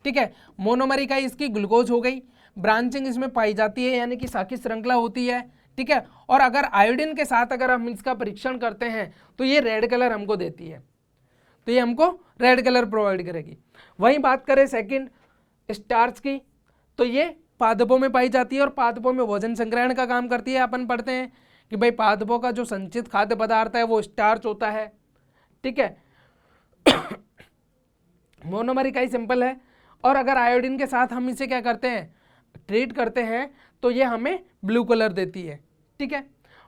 ठीक है। मोनोमर इकाई इसकी ग्लूकोज हो गई, ब्रांचिंग इसमें पाई जाती है, यानी कि शाखी श्रृंखला होती है, ठीक है। और अगर आयोडीन के साथ अगर हम इसका परीक्षण करते हैं तो ये रेड कलर हमको देती है, तो ये हमको रेड कलर प्रोवाइड करेगी। वहीं बात करें सेकंड स्टार्च की, तो ये पादपों में पाई जाती है और पादपों में भोजन संग्रहण का काम करती है। अपन पढ़ते हैं कि भाई पादपों का जो संचित खाद्य पदार्थ है वो स्टार्च होता है, ठीक है। मोनोमर इकाई सिंपल है, और अगर आयोडीन के साथ हम इसे क्या करते हैं, ट्रीट करते हैं, तो ये हमें ब्लू कलर देती है, ठीक है।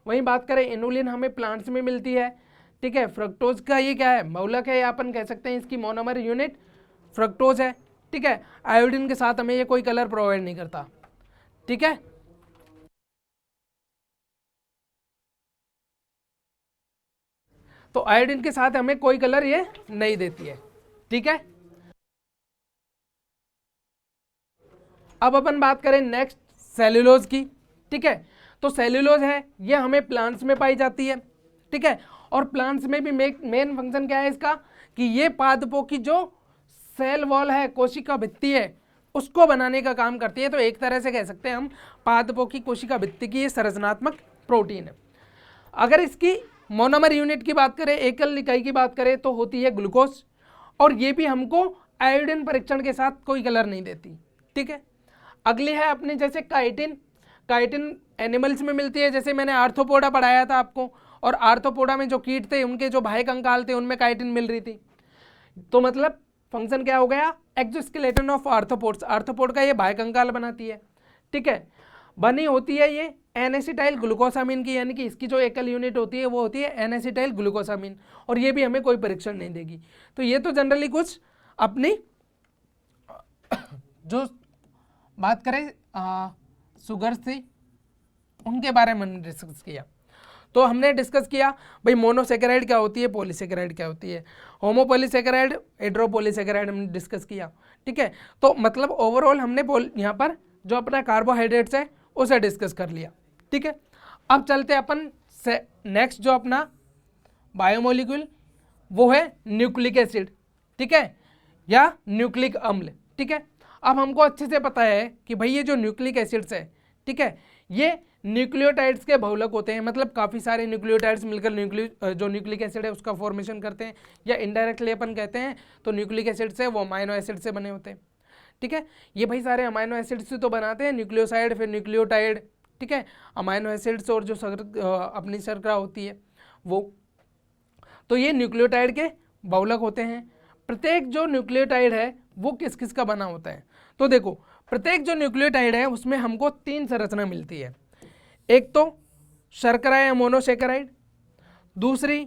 वहीं बात करें इनुलिन हमें प्लांट्स में मिलती है, ठीक है। फ्रक्टोज का ये क्या है, मौलक है, या अपन कह सकते हैं इसकी मोनोमर यूनिट फ्रक्टोज है, ठीक है। आयोडीन के साथ हमें ये कोई कलर प्रोवाइड नहीं करता, ठीक है। तो आयोडीन के साथ हमें कोई कलर ये नहीं देती है, ठीक है। अब अपन बात करें नेक्स्ट सेल्यूलोज की, ठीक है। तो सेल्यूलोज है ये हमें प्लांट्स में पाई जाती है, ठीक है। और प्लांट्स में भी मेन फंक्शन क्या है इसका कि ये पादपों की जो सेल वॉल है, कोशिका भित्ति है, उसको बनाने का काम करती है। तो एक तरह से कह सकते हैं हम पादपों की कोशिका भित्ति की ये संरचनात्मक प्रोटीन है। अगर इसकी मोनोमर यूनिट की बात करें, एकल इकाई की बात करें, तो होती है ग्लूकोज, और ये भी हमको आयोडीन परीक्षण के साथ कोई कलर नहीं देती, ठीक है। अगली है अपनी जैसे काइटिन। काइटिन एनिमल्स में मिलती है, जैसे मैंने आर्थ्रोपोडा पढ़ाया था आपको, और आर्थ्रोपोडा में जो कीट थे उनके जो बाह्य कंकाल थे उनमें काइटिन मिल रही थी। तो मतलब फंक्शन क्या हो गया, एक्सोस्केलेटन ऑफ आर्थ्रोपोड्स, आर्थ्रोपोड का ये बाह्य कंकाल बनाती है, ठीक है। बनी होती है ये एन-एसिटाइल ग्लूकोसामीन की, यानी कि इसकी जो एकल यूनिट होती है वो होती है एन-एसिटाइल ग्लूकोसामीन, और ये भी हमें कोई परीक्षण नहीं देगी। तो ये तो जनरली कुछ अपनी जो बात करें शुगर थी उनके बारे में हमने डिस्कस किया। तो हमने डिस्कस किया भाई मोनोसेकेराइड क्या होती है, पॉलीसेकेराइड क्या होती है, होमोपॉलीसेकेराइड, हेटेरोपॉलीसेकेराइड हमने डिस्कस किया, ठीक है। तो मतलब ओवरऑल हमने यहाँ पर जो अपना कार्बोहाइड्रेट्स है उसे डिस्कस कर लिया, ठीक है। अब चलते अपन से नेक्स्ट जो अपना बायोमोलिक्यूल वो है न्यूक्लिक एसिड, ठीक है, या न्यूक्लिक अम्ल, ठीक है। अब हमको अच्छे से पता है कि भाई ये जो न्यूक्लिक एसिड्स है, ठीक है, ये न्यूक्लियोटाइड्स के बहुलक होते हैं, मतलब काफ़ी सारे न्यूक्लियोटाइड्स मिलकर जो न्यूक्लिक एसिड है उसका फॉर्मेशन करते हैं, या इनडायरेक्टली अपन कहते हैं तो न्यूक्लिक एसिड से वो अमाइनो एसिड से बने होते हैं, ठीक है। ये भाई सारे अमाइनो एसिड से तो बनाते हैं न्यूक्लियोसाइड, फिर न्यूक्लियोटाइड, ठीक है, अमाइनो एसिड्स और जो अपनी शर्करा होती है वो, तो ये न्यूक्लियोटाइड के बहुलक होते हैं। प्रत्येक जो न्यूक्लियोटाइड है वो किस किस का बना होता है, तो देखो प्रत्येक जो न्यूक्लियोटाइड है उसमें हमको 3 संरचना मिलती है। एक तो शर्करा या मोनोसेकेराइड, दूसरी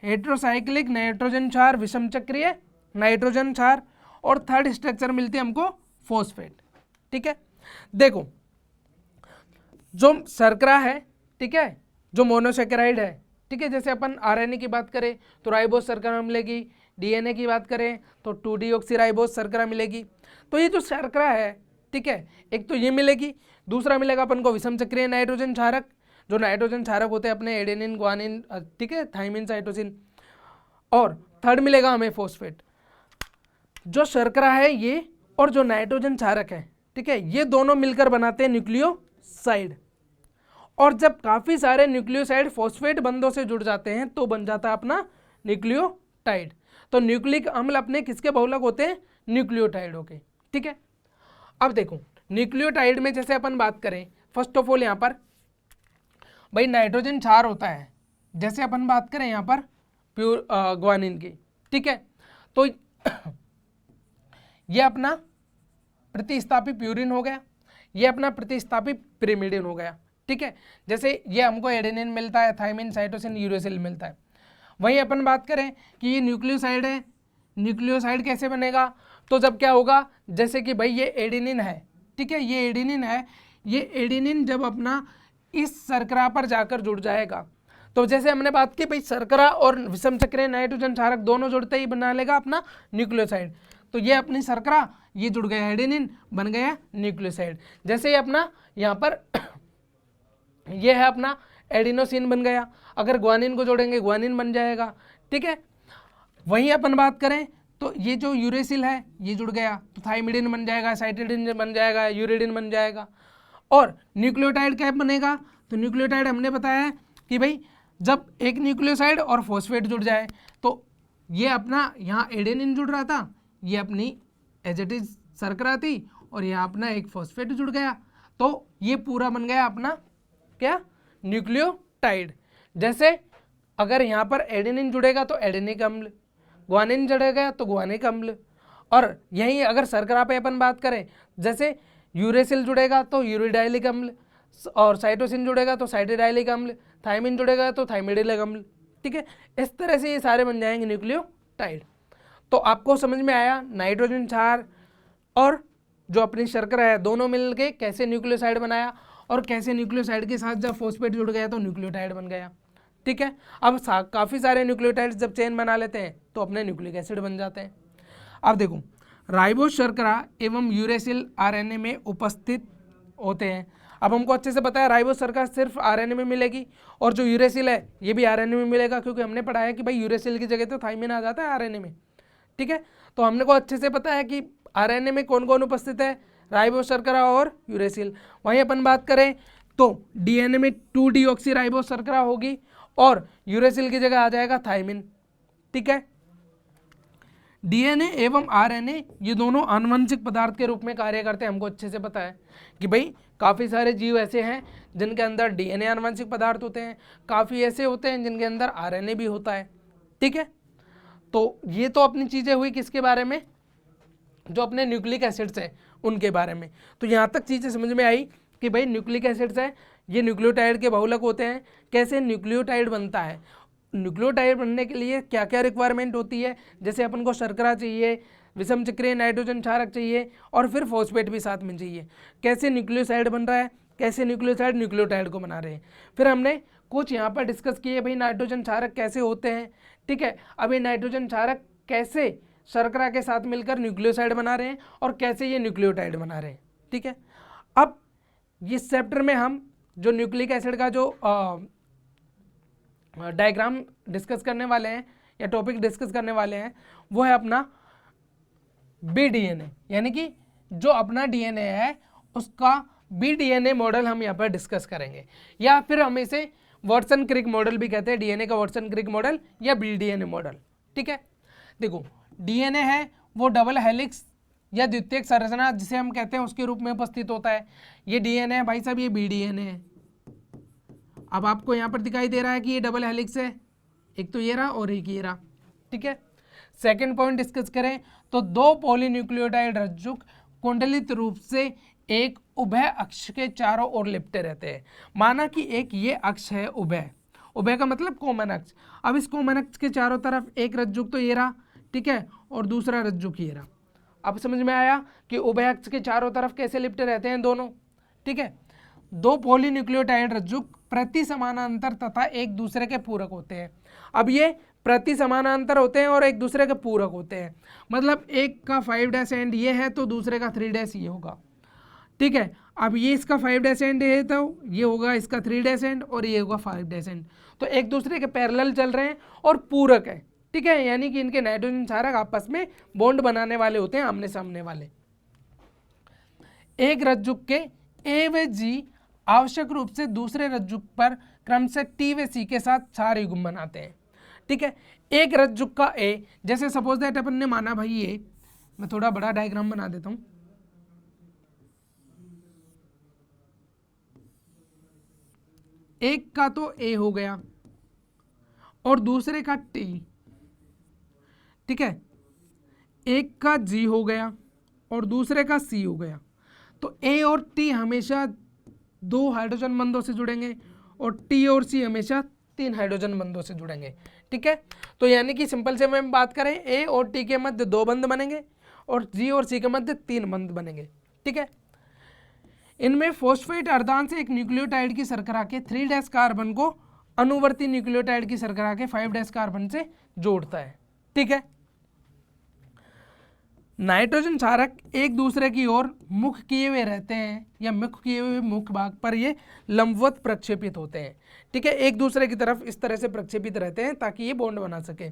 हेटेरोसाइक्लिक नाइट्रोजन क्षार विषम चक्रीय नाइट्रोजन क्षार, और थर्ड स्ट्रक्चर मिलती है हमको फॉस्फेट, ठीक है। देखो जो शर्करा है, ठीक है, जो मोनोसेकेराइड है, ठीक है, जैसे अपन आरएनए की बात करें तो राइबोस शर्करा मिलेगी, डीएनए की बात करें तो 2-डीऑक्सीराइबोस शर्करा मिलेगी। तो ये जो शर्करा है, ठीक है, एक तो ये मिलेगी, दूसरा मिलेगा अपन को विषम चक्रीय नाइट्रोजन क्षारक, जो नाइट्रोजन क्षारक होते हैं अपने एडेनिन, ग्वानिन, ठीक है, थाइमिन, साइटोसिन, और थर्ड मिलेगा हमें फॉस्फेट। जो शर्करा है ये और जो नाइट्रोजन क्षारक है, ठीक है, ये दोनों मिलकर बनाते हैं न्यूक्लियोसाइड, और जब काफ़ी सारे न्यूक्लियोसाइड फॉस्फेट बंधों से जुड़ जाते हैं तो बन जाता है अपना न्यूक्लियोटाइड। तो न्यूक्लिक अम्ल अपने किसके बहुलक होते हैं, न्यूक्लियोटाइडों के, ठीक है। अब देखो न्यूक्लियोटाइड में जैसे अपन बात करें, फर्स्ट ऑफ ऑल यहाँ पर भाई नाइट्रोजन क्षार होता है, जैसे अपन बात करें यहाँ पर प्यूर ग्वानिन की, ठीक है, तो ये अपना प्रतिस्थापी प्यूरिन हो गया, ये अपना प्रतिस्थापी पिरिमिडिन हो गया, ठीक है। जैसे ये हमको एडेनिन मिलता है, थाइमिन, साइटोसिन, यूरेसिल मिलता है। वहीं अपन बात करें कि ये न्यूक्लियोसाइड है, न्यूक्लियोसाइड कैसे बनेगा, तो जब क्या होगा, जैसे कि भाई ये एडेनिन है, ठीक है, ये एडेनिन है, ये एडेनिन जब अपना इस शर्करा पर जाकर जुड़ जाएगा, तो जैसे हमने बात की भाई शर्करा और विषम चक्रीय नाइट्रोजन क्षारक दोनों जुड़ते ही बना लेगा अपना न्यूक्लियोसाइड। तो ये अपनी शर्करा, ये जुड़ गया एडेनिन, बन गया न्यूक्लियोसाइड। जैसे ये अपना यहाँ पर ये है अपना एडिनोसिन बन गया, अगर ग्वानिन को जोड़ेंगे ग्वानिन बन जाएगा, ठीक है। वहीं अपन बात करें तो ये जो यूरेसिल है ये जुड़ गया तो थाइमिडिन बन जाएगा, साइटिडिन बन जाएगा, यूरिडिन बन जाएगा। और न्यूक्लियोटाइड क्या बनेगा, तो न्यूक्लियोटाइड हमने बताया कि भाई जब एक न्यूक्लियोसाइड और फॉस्फेट जुड़ जाए, तो ये अपना यहाँ एडेनिन जुड़ रहा था, ये अपनी एजेटिव शर्करा थी, और यहाँ अपना एक फॉस्फेट जुड़ गया, तो ये पूरा बन गया अपना क्या, न्यूक्लियोटाइड। जैसे अगर यहाँ पर एडेनिन जुड़ेगा तो एडेनिक अम्ल, ग्वानिन जुड़ेगा तो ग्वानिक अम्ल, और यहीं अगर शर्करा पे अपन बात करें, जैसे यूरेसिल जुड़ेगा तो यूरिडाइलिक अम्ल, और साइटोसिन जुड़ेगा तो साइटिडाइलिक अम्ल, थाइमिन जुड़ेगा तो थाइमिडिलिक अम्ल, ठीक है। इस तरह से ये सारे बन जाएंगे न्यूक्लियोटाइड। तो आपको समझ में आया नाइट्रोजन क्षार और जो अपनी शर्करा है दोनों मिलके कैसे न्यूक्लियोसाइड बनाया, और कैसे न्यूक्लियोसाइड के साथ जब फॉस्फेट जुड़ गया तो न्यूक्लियोटाइड बन गया, ठीक है। अब काफ़ी सारे न्यूक्लियोटाइड्स जब चेन बना लेते हैं तो अपने न्यूक्लिक एसिड बन जाते हैं। अब देखो, राइबोस शर्करा एवं यूरेसिल आरएनए में उपस्थित होते हैं। अब हमको अच्छे से पता है राइबोस शर्करा सिर्फ आरएनए में मिलेगी और जो यूरेसिल है ये भी आरएनए में मिलेगा, क्योंकि हमने पढ़ा है कि भाई यूरेसिल की जगह तो थाइमिन आ जाता है आरएनए में। ठीक है, तो हमने को अच्छे से पता है कि आरएनए में कौन कौन उपस्थित है, राइबोस शर्करा और यूरेसिल। वहीं अपन बात करें तो डीएनए में 2-डीऑक्सी राइबोस शर्करा होगी और यूरेसिल की जगह आ जाएगा थाइमिन। ठीक है, डीएनए एवं आरएनए ये दोनों आनुवंशिक पदार्थ के रूप में कार्य करते हैं। हमको अच्छे से पता है कि भाई काफ़ी सारे जीव ऐसे हैं जिनके अंदर डीएनए आनुवंशिक पदार्थ होते हैं, काफ़ी ऐसे होते हैं जिनके अंदर आरएनए भी होता है। ठीक है, तो ये तो अपनी चीज़ें हुई किसके बारे में, जो अपने न्यूक्लिक एसिड्स हैं उनके बारे में। तो यहाँ तक चीज़ें समझ में आई कि भाई न्यूक्लिक एसिड्स हैं ये न्यूक्लियोटाइड के बहुलक होते हैं। कैसे न्यूक्लियोटाइड बनता है, न्यूक्लियोटाइड बनने के लिए क्या क्या रिक्वायरमेंट होती है, जैसे अपन को शर्करा चाहिए, विषम चक्रीय नाइट्रोजन क्षारक चाहिए और फिर फॉस्फेट भी साथ में चाहिए। कैसे न्यूक्लियोसाइड बन रहा है, कैसे न्यूक्लियोसाइड न्यूक्लियोटाइड को बना रहे हैं, फिर हमने कुछ यहाँ पर डिस्कस किए भाई नाइट्रोजन क्षारक कैसे होते हैं। ठीक है, अब ये नाइट्रोजन क्षारक कैसे शर्करा के साथ मिलकर न्यूक्लियोसाइड बना रहे हैं और कैसे ये न्यूक्लियोटाइड बना रहे हैं। ठीक है, अब इस चैप्टर में हम जो न्यूक्लिक एसिड का जो डायग्राम डिस्कस करने वाले हैं या टॉपिक डिस्कस करने वाले हैं वो है अपना बीडीएनए, यानी कि जो अपना डीएनए है उसका बीडीएनए मॉडल हम यहाँ पर डिस्कस करेंगे, या फिर हम इसे वाटसन क्रिक मॉडल भी कहते हैं, डीएनए का वाटसन क्रिक मॉडल या बीडीएनए मॉडल। ठीक है, देखो डीएनए है वो डबल हेलिक्स या द्वितीयक संरचना जिसे हम कहते हैं उसके रूप में उपस्थित होता है। ये डीएनए है भाई साहब, ये बीडीएनए है। अब आपको यहाँ पर दिखाई दे रहा है कि ये डबल हेलिक्स है, एक तो ये रहा और एक ये रहा। ठीक है, सेकंड पॉइंट डिस्कस करें तो दो पॉलीन्यूक्लियोटाइड रज्जुक कुंडलित रूप से एक उभय अक्ष के चारों ओर लिपटे रहते हैं। माना कि एक ये अक्ष है उभय, उभय का मतलब कॉमन अक्ष। अब इस कॉमन अक्ष के चारों तरफ एक रज्जुक तो ये रहा, ठीक है, और दूसरा रज्जुक ये रहा। अब समझ में आया कि उभय अक्ष के चारों तरफ कैसे लिपटे रहते हैं दोनों। ठीक है, दो पॉलीन्यूक्लियोटाइड रज्जुक प्रति समानांतर तथा एक दूसरे के पूरक होते हैं। अब ये प्रति समानांतर होते हैं और एक दूसरे के पूरक होते हैं, मतलब एक का 5' एंड ये है तो दूसरे का 3' ये होगा। ठीक है, अब ये इसका 5' एंड है तो ये होगा इसका 3' एंड और ये होगा 5' एंड, तो एक दूसरे के पैरेलल चल रहे हैं और पूरक है। ठीक है, यानी कि इनके नाइट्रोजन क्षारक आपस में बॉन्ड बनाने वाले होते हैं, आमने सामने वाले। एक रज्जुक के ए व जी आवश्यक रूप से दूसरे रज्जुक पर क्रमशः टी व सी के साथ क्षार युग्म बनाते हैं। ठीक है, एक रज्जुक का ए, जैसे सपोज दैट अपन ने माना भाई ये, मैं थोड़ा बड़ा डायग्राम बना देता हूं। एक का तो ए हो गया और दूसरे का टी। ठीक है, एक का जी हो गया और दूसरे का सी हो गया, तो ए और टी हमेशा 2 हाइड्रोजन बंधों से जुड़ेंगे और टी और सी हमेशा 3 हाइड्रोजन बंधों से जुड़ेंगे। ठीक है, तो यानी कि सिंपल से में बात करें ए और टी के मध्य 2 बंध बनेंगे और जी और सी के मध्य 3 बंध बनेंगे। ठीक है, इनमें फॉस्फेट अर्धांश एक न्यूक्लियोटाइड की शर्करा के 3' कार्बन को अनुवर्ती न्यूक्लियोटाइड की शर्करा के 5' कार्बन से जोड़ता है। ठीक है, नाइट्रोजन क्षारक एक दूसरे की ओर मुख किए हुए रहते हैं या मुख किए हुए मुख भाग पर ये लंबवत प्रक्षेपित होते हैं। ठीक है, एक दूसरे की तरफ इस तरह से प्रक्षेपित रहते हैं ताकि ये बॉन्ड बना सके।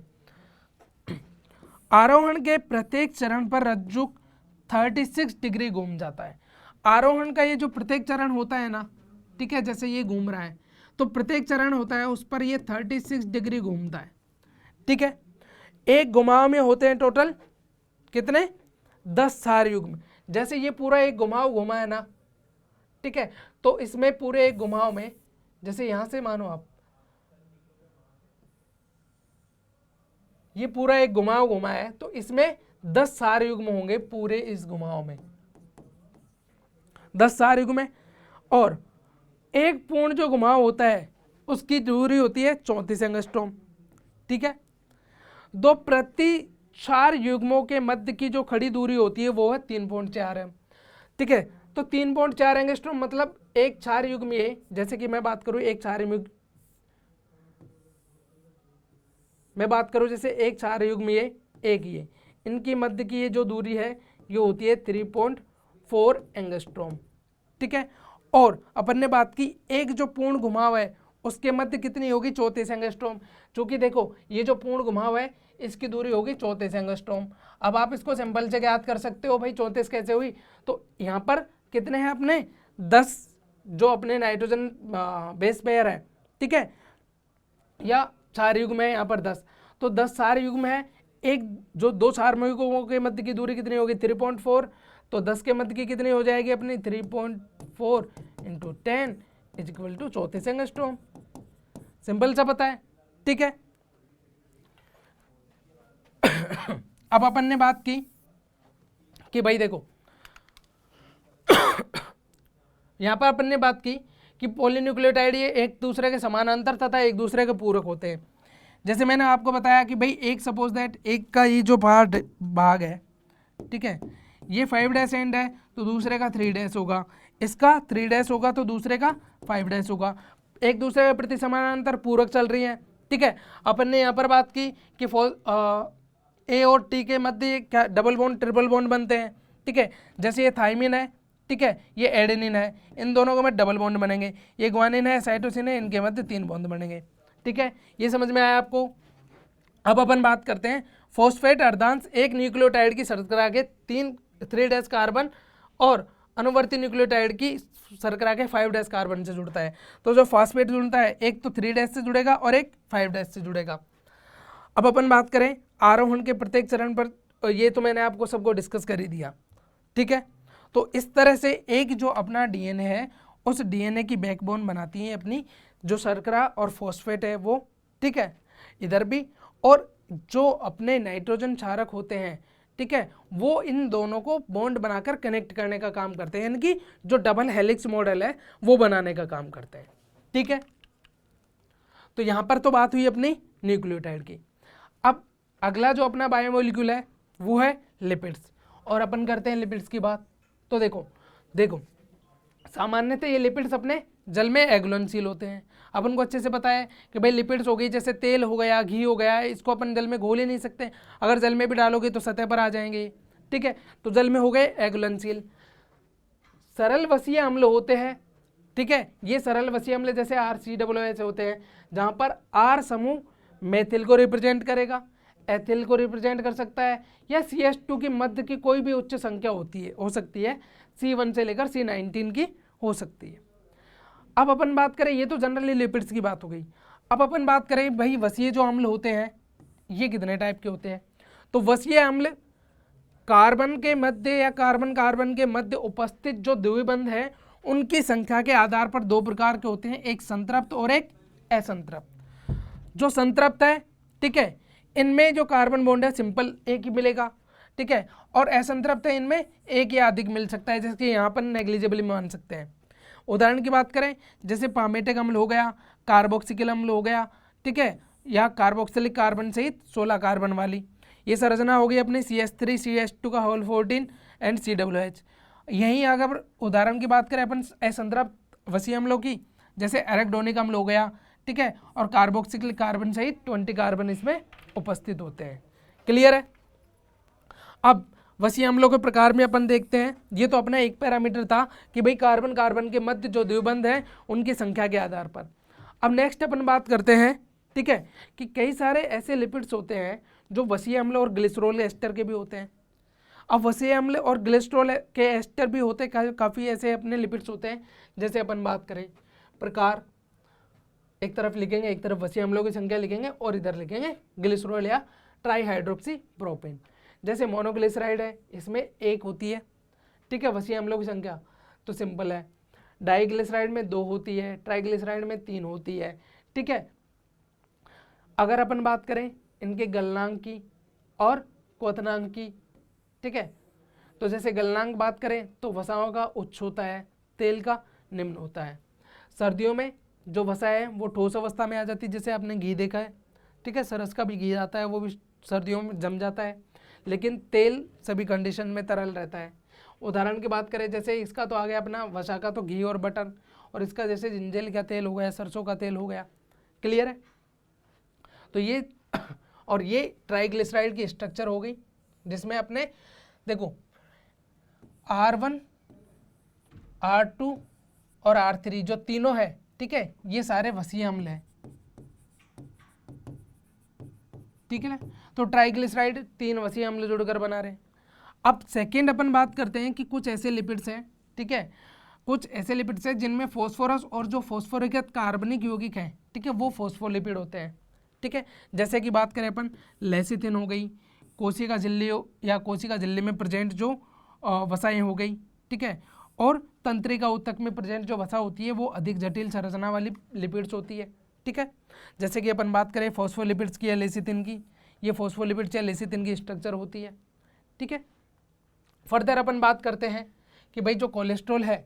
आरोहण के प्रत्येक चरण पर रज्जुक 36 डिग्री घूम जाता है। आरोहण का ये जो प्रत्येक चरण होता है ना, ठीक है, जैसे ये घूम रहा है तो प्रत्येक चरण होता है उस पर ये 36 डिग्री घूमता है। ठीक है, एक घुमाव में होते हैं टोटल कितने, 10 क्षार युग्म। जैसे ये पूरा एक घुमाव घुमा है ना, ठीक है, तो इसमें पूरे एक घुमाव में, जैसे यहां से मानो आप ये पूरा एक घुमाव घुमा है तो इसमें 10 क्षार युग्म होंगे पूरे इस घुमाव में, 10 क्षार युग्म है। और एक पूर्ण जो घुमाव होता है उसकी दूरी होती है 34 एंगस्ट्रॉम। ठीक है, दो प्रति क्षार युग्मों के मध्य की जो खड़ी दूरी होती है वो है 3.4 है। ठीक है, तो 3.4 एंगस्ट्रॉम मतलब एक क्षार युग्म ये, जैसे कि मैं बात करूं एक क्षार युग्म, मैं बात करूँ जैसे एक 4 युग्म ये एक ये, इनकी मध्य की ये जो दूरी है ये होती है 3.4 एंगस्ट्रॉम, ठीक है। और अपन ने बात की एक जो पूर्ण घुमाव है उसके मध्य कितनी होगी 34 एंगस्ट्रॉम, क्योंकि देखो ये जो पूर्ण घुमाव है इसकी दूरी होगी 34 एंगस्ट्रॉम। अब आप इसको सिंपल से ज्ञात कर सकते हो भाई 34 कैसे हुई, तो यहाँ पर कितने हैं अपने 10 जो अपने नाइट्रोजन बेस पेयर है, ठीक है, या 4 युग्म है यहाँ पर 10, तो 10 4 युग्म है, एक जो 2 सार्वयुग्मों के मध्य की दूरी कितनी होगी 3.4, तो 10 के मध्य की कितनी हो जाएगी अपनी 3.4 into 10 is equal to 34 angstrom. Simple सा पता है, ठीक है। अब अपन ने बात की कि भाई देखो यहां पर अपन ने बात की कि पॉलीन्यूक्लियोटाइड ये एक दूसरे के समानांतर तथा एक दूसरे के पूरक होते हैं। जैसे मैंने आपको बताया कि भाई एक सपोज दैट एक का ये जो भाग है, ठीक है, ये 5' एंड है तो दूसरे का 3' होगा, इसका 3' होगा तो दूसरे का 5' होगा, एक दूसरे के प्रति समानांतर पूरक चल रही है, ठीक है। अपन ने यहाँ पर बात की कि ए और टी के मध्य क्या डबल बॉन्ड ट्रिपल बॉन्ड बनते हैं, ठीक है। जैसे ये थाइमिन है, ठीक है, ये एडेनिन है, इन दोनों के मध्य डबल बॉन्ड बनेंगे, ये ग्वानिन है साइटोसिन है, इनके मध्य 3 बॉन्ड बनेंगे, ठीक है। ये समझ में आया आपको। अब अपन बात करते हैं फॉस्फेट अर्धांश एक न्यूक्लियोटाइड की शर्करा के 3 कार्बन और अनुवर्ती न्यूक्लियोटाइड की शर्करा के 5' कार्बन से जुड़ता है। तो जो फॉस्फेट जुड़ता है एक तो 3' से जुड़ेगा और एक 5' से जुड़ेगा। अब अपन बात करें आरोहण के प्रत्येक चरण पर, ये तो मैंने आपको सबको डिस्कस कर ही दिया, ठीक है। तो इस तरह से एक जो अपना डीएनए है उस डीएनए की बैकबोन बनाती है अपनी जो शर्करा और फॉस्फेट है वो, ठीक है, इधर भी, और जो अपने नाइट्रोजन क्षारक होते हैं, ठीक है, वो इन दोनों को बॉन्ड बनाकर कनेक्ट करने का काम करते हैं, यानी कि जो डबल हेलिक्स मॉडल है वो बनाने का काम करते हैं, ठीक है। तो यहाँ पर तो बात हुई अपनी न्यूक्लियोटाइड की। अब अगला जो अपना बायोमोलिक्यूल है वो है लिपिड्स, और अपन करते हैं लिपिड्स की बात। तो देखो सामान्यतः ये लिपिड्स अपने जल में एग्लोनशील होते हैं। अपन को अच्छे से पता है कि भाई लिपिड्स हो गई, जैसे तेल हो गया, घी हो गया, इसको अपन जल में घोल ही नहीं सकते, अगर जल में भी डालोगे तो सतह पर आ जाएंगे, ठीक है। तो जल में हो गए एग्लोनशील। सरल वसीय अम्ल होते हैं, ठीक है, ये सरल वसीय अम्ल जैसे RCOOH होते हैं, जहाँ पर R समूह मेथिल को रिप्रेजेंट करेगा, एथिल को रिप्रेजेंट कर सकता है, या CH2 की मध्य की कोई भी उच्च संख्या हो सकती है, C1 से लेकर C19 की हो सकती है। अब अपन बात करें, ये तो जनरली लिपिड्स की बात हो गई। अब अपन बात करें भाई वसीय जो अम्ल होते हैं ये कितने टाइप के होते हैं। तो वसीय अम्ल कार्बन के मध्य या कार्बन कार्बन के मध्य उपस्थित जो द्विबंध है उनकी संख्या के आधार पर 2 प्रकार के होते हैं, एक संतृप्त और एक असंतृप्त। जो संतृप्त है, ठीक है, इनमें जो कार्बन बॉन्ड है सिंपल एक ही मिलेगा, ठीक है, और असंतृप्त है इनमें एक या अधिक मिल सकता है, जैसे यहाँ पर नेग्लिजिबल मान सकते हैं। उदाहरण की बात करें जैसे पामेटिक अम्ल हो गया, कार्बोक्सिलिक अम्ल हो गया, ठीक है, या कार्बोक्सिलिक कार्बन सहित 16 कार्बन वाली ये संरचना होगी अपने CH3 CH2 का होल 14 एंड COOH। यहीं अगर उदाहरण की बात करें अपन असंतृप्त वसीय अम्लों की, जैसे एराकिडोनिक अम्ल हो गया, ठीक है, और कार्बोक्सिलिक कार्बन सहित 20 कार्बन इसमें उपस्थित होते हैं। क्लियर है। अब वसीय अम्लों के प्रकार में अपन देखते हैं, ये तो अपना एक पैरामीटर था कि भाई कार्बन कार्बन के मध्य जो द्विबंध हैं उनकी संख्या के आधार पर। अब नेक्स्ट अपन बात करते हैं, ठीक है, कि कई सारे ऐसे लिपिड्स होते हैं जो वसीय अम्ल और ग्लिसरॉल एस्टर के भी होते हैं। अब वसीय अम्ल और ग्लिसरॉल के एस्टर भी होते हैं, काफ़ी ऐसे अपने लिपिड्स होते हैं। जैसे अपन बात करें प्रकार, एक तरफ लिखेंगे, एक तरफ वसीय अम्लों की संख्या लिखेंगे और इधर लिखेंगे ग्लिसरॉल या ट्राईहाइड्रोक्सी प्रोपेन। जैसे मोनोग्लिसराइड है, इसमें एक होती है, ठीक है, वसीय अम्लों की संख्या तो सिंपल है। डाइग्लिसराइड में 2 होती है, ट्राइग्लिसराइड में 3 होती है, ठीक है। अगर अपन बात करें इनके गलनांक की और क्वथनांक की, ठीक है, तो जैसे गलनांक बात करें तो वसाओं का उच्च होता है, तेल का निम्न होता है। सर्दियों में जो वसा है वो ठोस अवस्था में आ जाती है, जैसे आपने घी देखा है, ठीक है, सरस का भी घी आता है, वो भी सर्दियों में जम जाता है, लेकिन तेल सभी कंडीशन में तरल रहता है। उदाहरण की बात करें जैसे इसका तो आ गया अपना वसा का तो घी और बटर, और इसका जैसे जिंजल का तेल हो गया, सरसों का तेल हो गया। क्लियर है। तो ये और ये ट्राइग्लिसराइड की स्ट्रक्चर हो गई, जिसमें अपने देखो R1, R2 और R3 जो तीनों है, ठीक है, ये सारे वसीय अम्ल हैं, ठीक है ना। तो ट्राइग्लिसराइड 3 वसीय अम्ल जुड़कर बना रहे हैं। अब सेकेंड अपन बात करते हैं कि कुछ ऐसे लिपिड्स हैं, ठीक है, कुछ ऐसे लिपिड्स हैं जिनमें फॉस्फोरस और जो फॉस्फोरिक कार्बनिक यौगिक हैं, ठीक है, वो फॉस्फोलिपिड होते हैं, ठीक है। जैसे कि बात करें अपन लेसिथिन हो गई, कोशिका झिल्ली या कोशिका झिल्ली में प्रेजेंट जो वसाएं हो गई, ठीक है, और तंत्रिका ऊतक में प्रेजेंट जो वसा होती है वो अधिक जटिल संरचना वाली लिपिड्स होती है, ठीक है। जैसे कि अपन बात करें फॉस्फोलिपिड्स की या लेसिथिन की, ये फॉस्फोलिपिड्स या लेसिथिन की स्ट्रक्चर होती है, ठीक है। फर्दर अपन बात करते हैं कि भाई जो कोलेस्ट्रॉल है,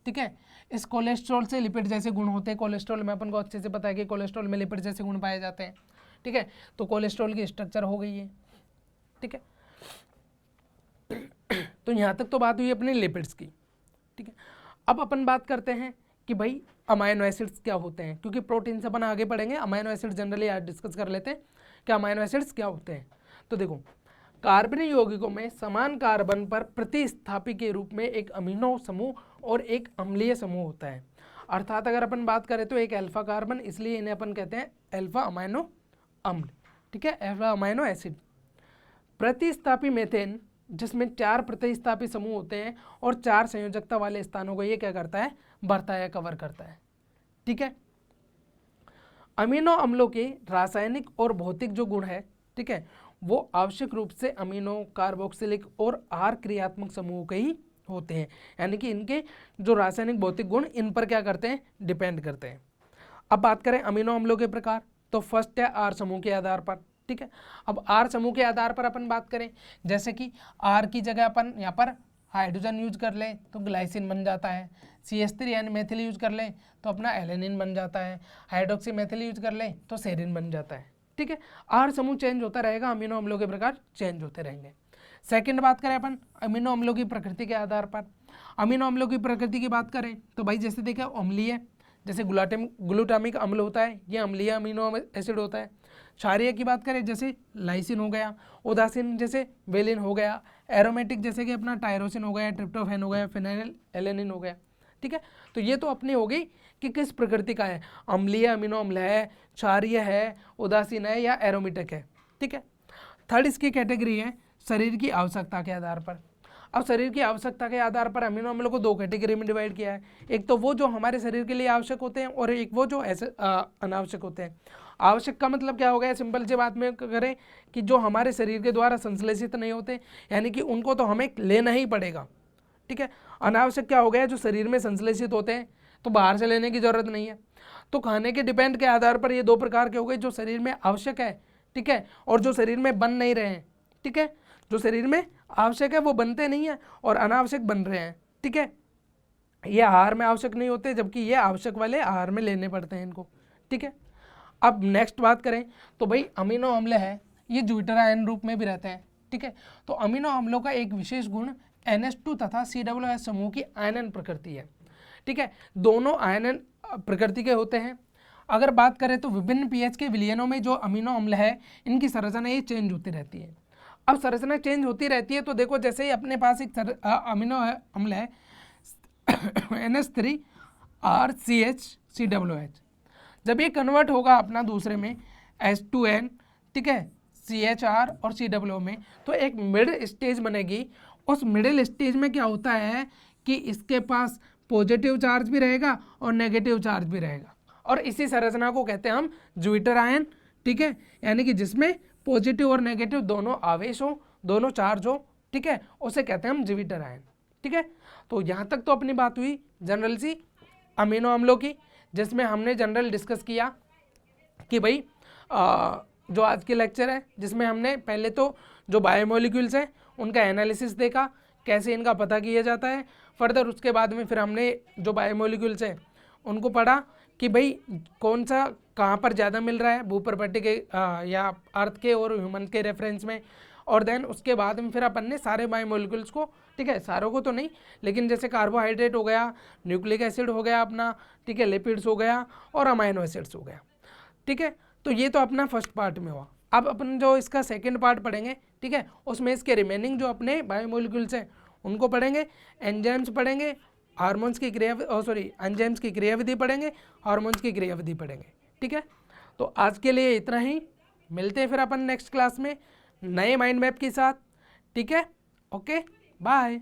ठीक है, इस कोलेस्ट्रॉल से लिपिड जैसे गुण होते हैं। कोलेस्ट्रॉल में अपन को अच्छे से पता है कि कोलेस्ट्रॉल में लिपिड जैसे गुण पाए जाते हैं, ठीक है। तो कोलेस्ट्रॉल की स्ट्रक्चर हो गई है, ठीक है। तो यहाँ तक तो बात हुई अपने लिपिड्स की, ठीक है। अब अपन बात करते हैं कि भाई अमाइनो एसिड्स क्या होते हैं, क्योंकि प्रोटीन से अपन आगे पढ़ेंगे, अमाइनो एसिड जनरली आज डिस्कस कर लेते हैं कि अमाइनो एसिड्स क्या होते हैं। तो देखो कार्बनिक यौगिकों में समान कार्बन पर प्रतिस्थापी के रूप में एक अमीनो समूह और एक अम्लीय समूह होता है। अर्थात अगर अपन बात करें तो एक अल्फा कार्बन, इसलिए इन्हें अपन कहते हैं अल्फा अमाइनो अम्ल, ठीक है, अल्फा अमाइनो एसिड। प्रतिस्थापी मेथेन जिसमें 4 प्रतिस्थापी समूह होते हैं और 4 संयोजकता वाले स्थानों को ये क्या करता है, भरता है, कवर करता है, ठीक है। अमीनो अम्लों के रासायनिक और भौतिक जो गुण है, ठीक है, वो आवश्यक रूप से अमीनो, कार्बोक्सिलिक और आहार क्रियात्मक समूह के ही होते हैं, यानी कि इनके जो रासायनिक भौतिक गुण इन पर क्या करते हैं, डिपेंड करते हैं। अब बात करें अमीनो अम्लों के प्रकार, तो फर्स्ट है आर समूह के आधार पर, ठीक है। अब आर समूह के आधार पर अपन बात करें, जैसे कि आर की जगह अपन यहाँ पर हाइड्रोजन यूज कर लें तो ग्लाइसिन बन जाता है, CH3 यानी मेथिल यूज कर लें तो अपना एलेनिन बन जाता है, हाइड्रोक्सी मेथिल यूज कर लें तो सेरिन बन जाता है, ठीक है। आर समूह चेंज होता रहेगा, अमीनो अम्लों के प्रकार चेंज होते रहेंगे। सेकंड बात करें अपन अमीनो अम्लों की प्रकृति के आधार पर, अमीनो अम्लों की प्रकृति की बात करें तो भाई जैसे देखा अम्लीय, जैसे ग्लूटामिक अम्ल होता है, ये अम्लीय अमीनो एसिड होता है। क्षारीय की बात करें जैसे लाइसिन हो गया, उदासीन जैसे वेलिन हो गया, एरोमेटिक जैसे कि अपना टायरोसिन हो गया, ट्रिप्टोफैन हो गया, फिनाइल एलेनिन हो गया, ठीक है। तो ये तो अपनी हो गई कि किस प्रकृति का है, अम्लीय अमीनो अम्ल है, क्षारीय है, उदासीन है या एरोमेटिक है, ठीक है। थर्ड इसकी कैटेगरी है शरीर की आवश्यकता के आधार पर। अब शरीर की आवश्यकता के आधार पर अमीनो अम्लों को 2 कैटेगरी में डिवाइड किया है, एक तो वो जो हमारे शरीर के लिए आवश्यक होते हैं और एक वो जो ऐसे अनावश्यक होते हैं। आवश्यक का मतलब क्या हो गया, सिंपल सी बात में करें कि जो हमारे शरीर के द्वारा संश्लेषित नहीं होते, यानी कि उनको तो हमें लेना ही पड़ेगा, ठीक है। अनावश्यक क्या हो गया, जो शरीर में संश्लेषित होते हैं तो बाहर से लेने की जरूरत नहीं है। तो खाने के डिपेंड के आधार पर ये 2 प्रकार के हो गए, जो शरीर में आवश्यक है, ठीक है, और जो शरीर में बन नहीं रहे हैं, ठीक है। जो शरीर में आवश्यक है वो बनते नहीं है और अनावश्यक बन रहे हैं, ठीक है। ये आहार में आवश्यक नहीं होते, जबकि ये आवश्यक वाले आहार में लेने पड़ते हैं इनको, ठीक है। अब नेक्स्ट बात करें तो भाई अमीनो अम्ल है, ये ज्यूटर आयन रूप में भी रहते हैं, ठीक है। तो अमीनो अम्लों का एक विशेष गुण NH2 तथा COOH समूह की आयनन प्रकृति है, ठीक है। दोनों आयनन प्रकृति के होते हैं। अगर बात करें तो विभिन्न pH के विलयनों में जो अमीनो अम्ल है इनकी संरचना ये चेंज होती रहती है। अब संरचना चेंज होती रहती है तो देखो जैसे ही अपने पास एक अमीनो अम्ल है NH3RCHCOOH, जब ये कन्वर्ट होगा अपना दूसरे में H2N, ठीक है, CHR और COO में, तो एक मिडिल स्टेज बनेगी। उस मिडिल स्टेज में क्या होता है कि इसके पास पॉजिटिव चार्ज भी रहेगा और नेगेटिव चार्ज भी रहेगा, और इसी संरचना को कहते हैं हम ज्यूटर आयन, ठीक है, यानी कि जिसमें पॉजिटिव और नेगेटिव दोनों आवेश हो, दोनों चार्ज हो, ठीक है, उसे कहते हैं हम ज्यूटर आयन, ठीक है। तो यहाँ तक तो अपनी बात हुई जनरल सी अमीनो अम्लों की, जिसमें हमने जनरल डिस्कस किया कि भाई जो आज के लेक्चर है जिसमें हमने पहले तो जो बायोमोलिक्यूल्स हैं उनका एनालिसिस देखा, कैसे इनका पता किया जाता है। फर्दर उसके बाद में फिर हमने जो बायोमोलिक्यूल्स हैं उनको पढ़ा कि भाई कौन सा कहाँ पर ज़्यादा मिल रहा है, भूप्रपट्टी के या अर्थ के और ह्यूमन के रेफरेंस में। और देन उसके बाद में फिर अपन ने सारे बायोमोलिक्यूल्स को, ठीक है, सारों को तो नहीं, लेकिन जैसे कार्बोहाइड्रेट हो गया, न्यूक्लिक एसिड हो गया अपना, ठीक है, लिपिड्स हो गया और अमाइनो एसिड्स हो गया, ठीक है। तो ये तो अपना फर्स्ट पार्ट में हुआ। अब अपन जो इसका सेकेंड पार्ट पढ़ेंगे, ठीक है, उसमें इसके रिमेनिंग जो अपने बायोमोलिक्यूल्स हैं उनको पढ़ेंगे, एंजाइम्स पढ़ेंगे, हार्मोन्स की क्रिया एंजाइम्स की क्रियाविधि पढ़ेंगे, हार्मोन्स की क्रियाविधि पढ़ेंगे, ठीक है। तो आज के लिए इतना ही, मिलते हैं फिर अपन नेक्स्ट क्लास में नए माइंड मैप के साथ, ठीक है। Okay, bye.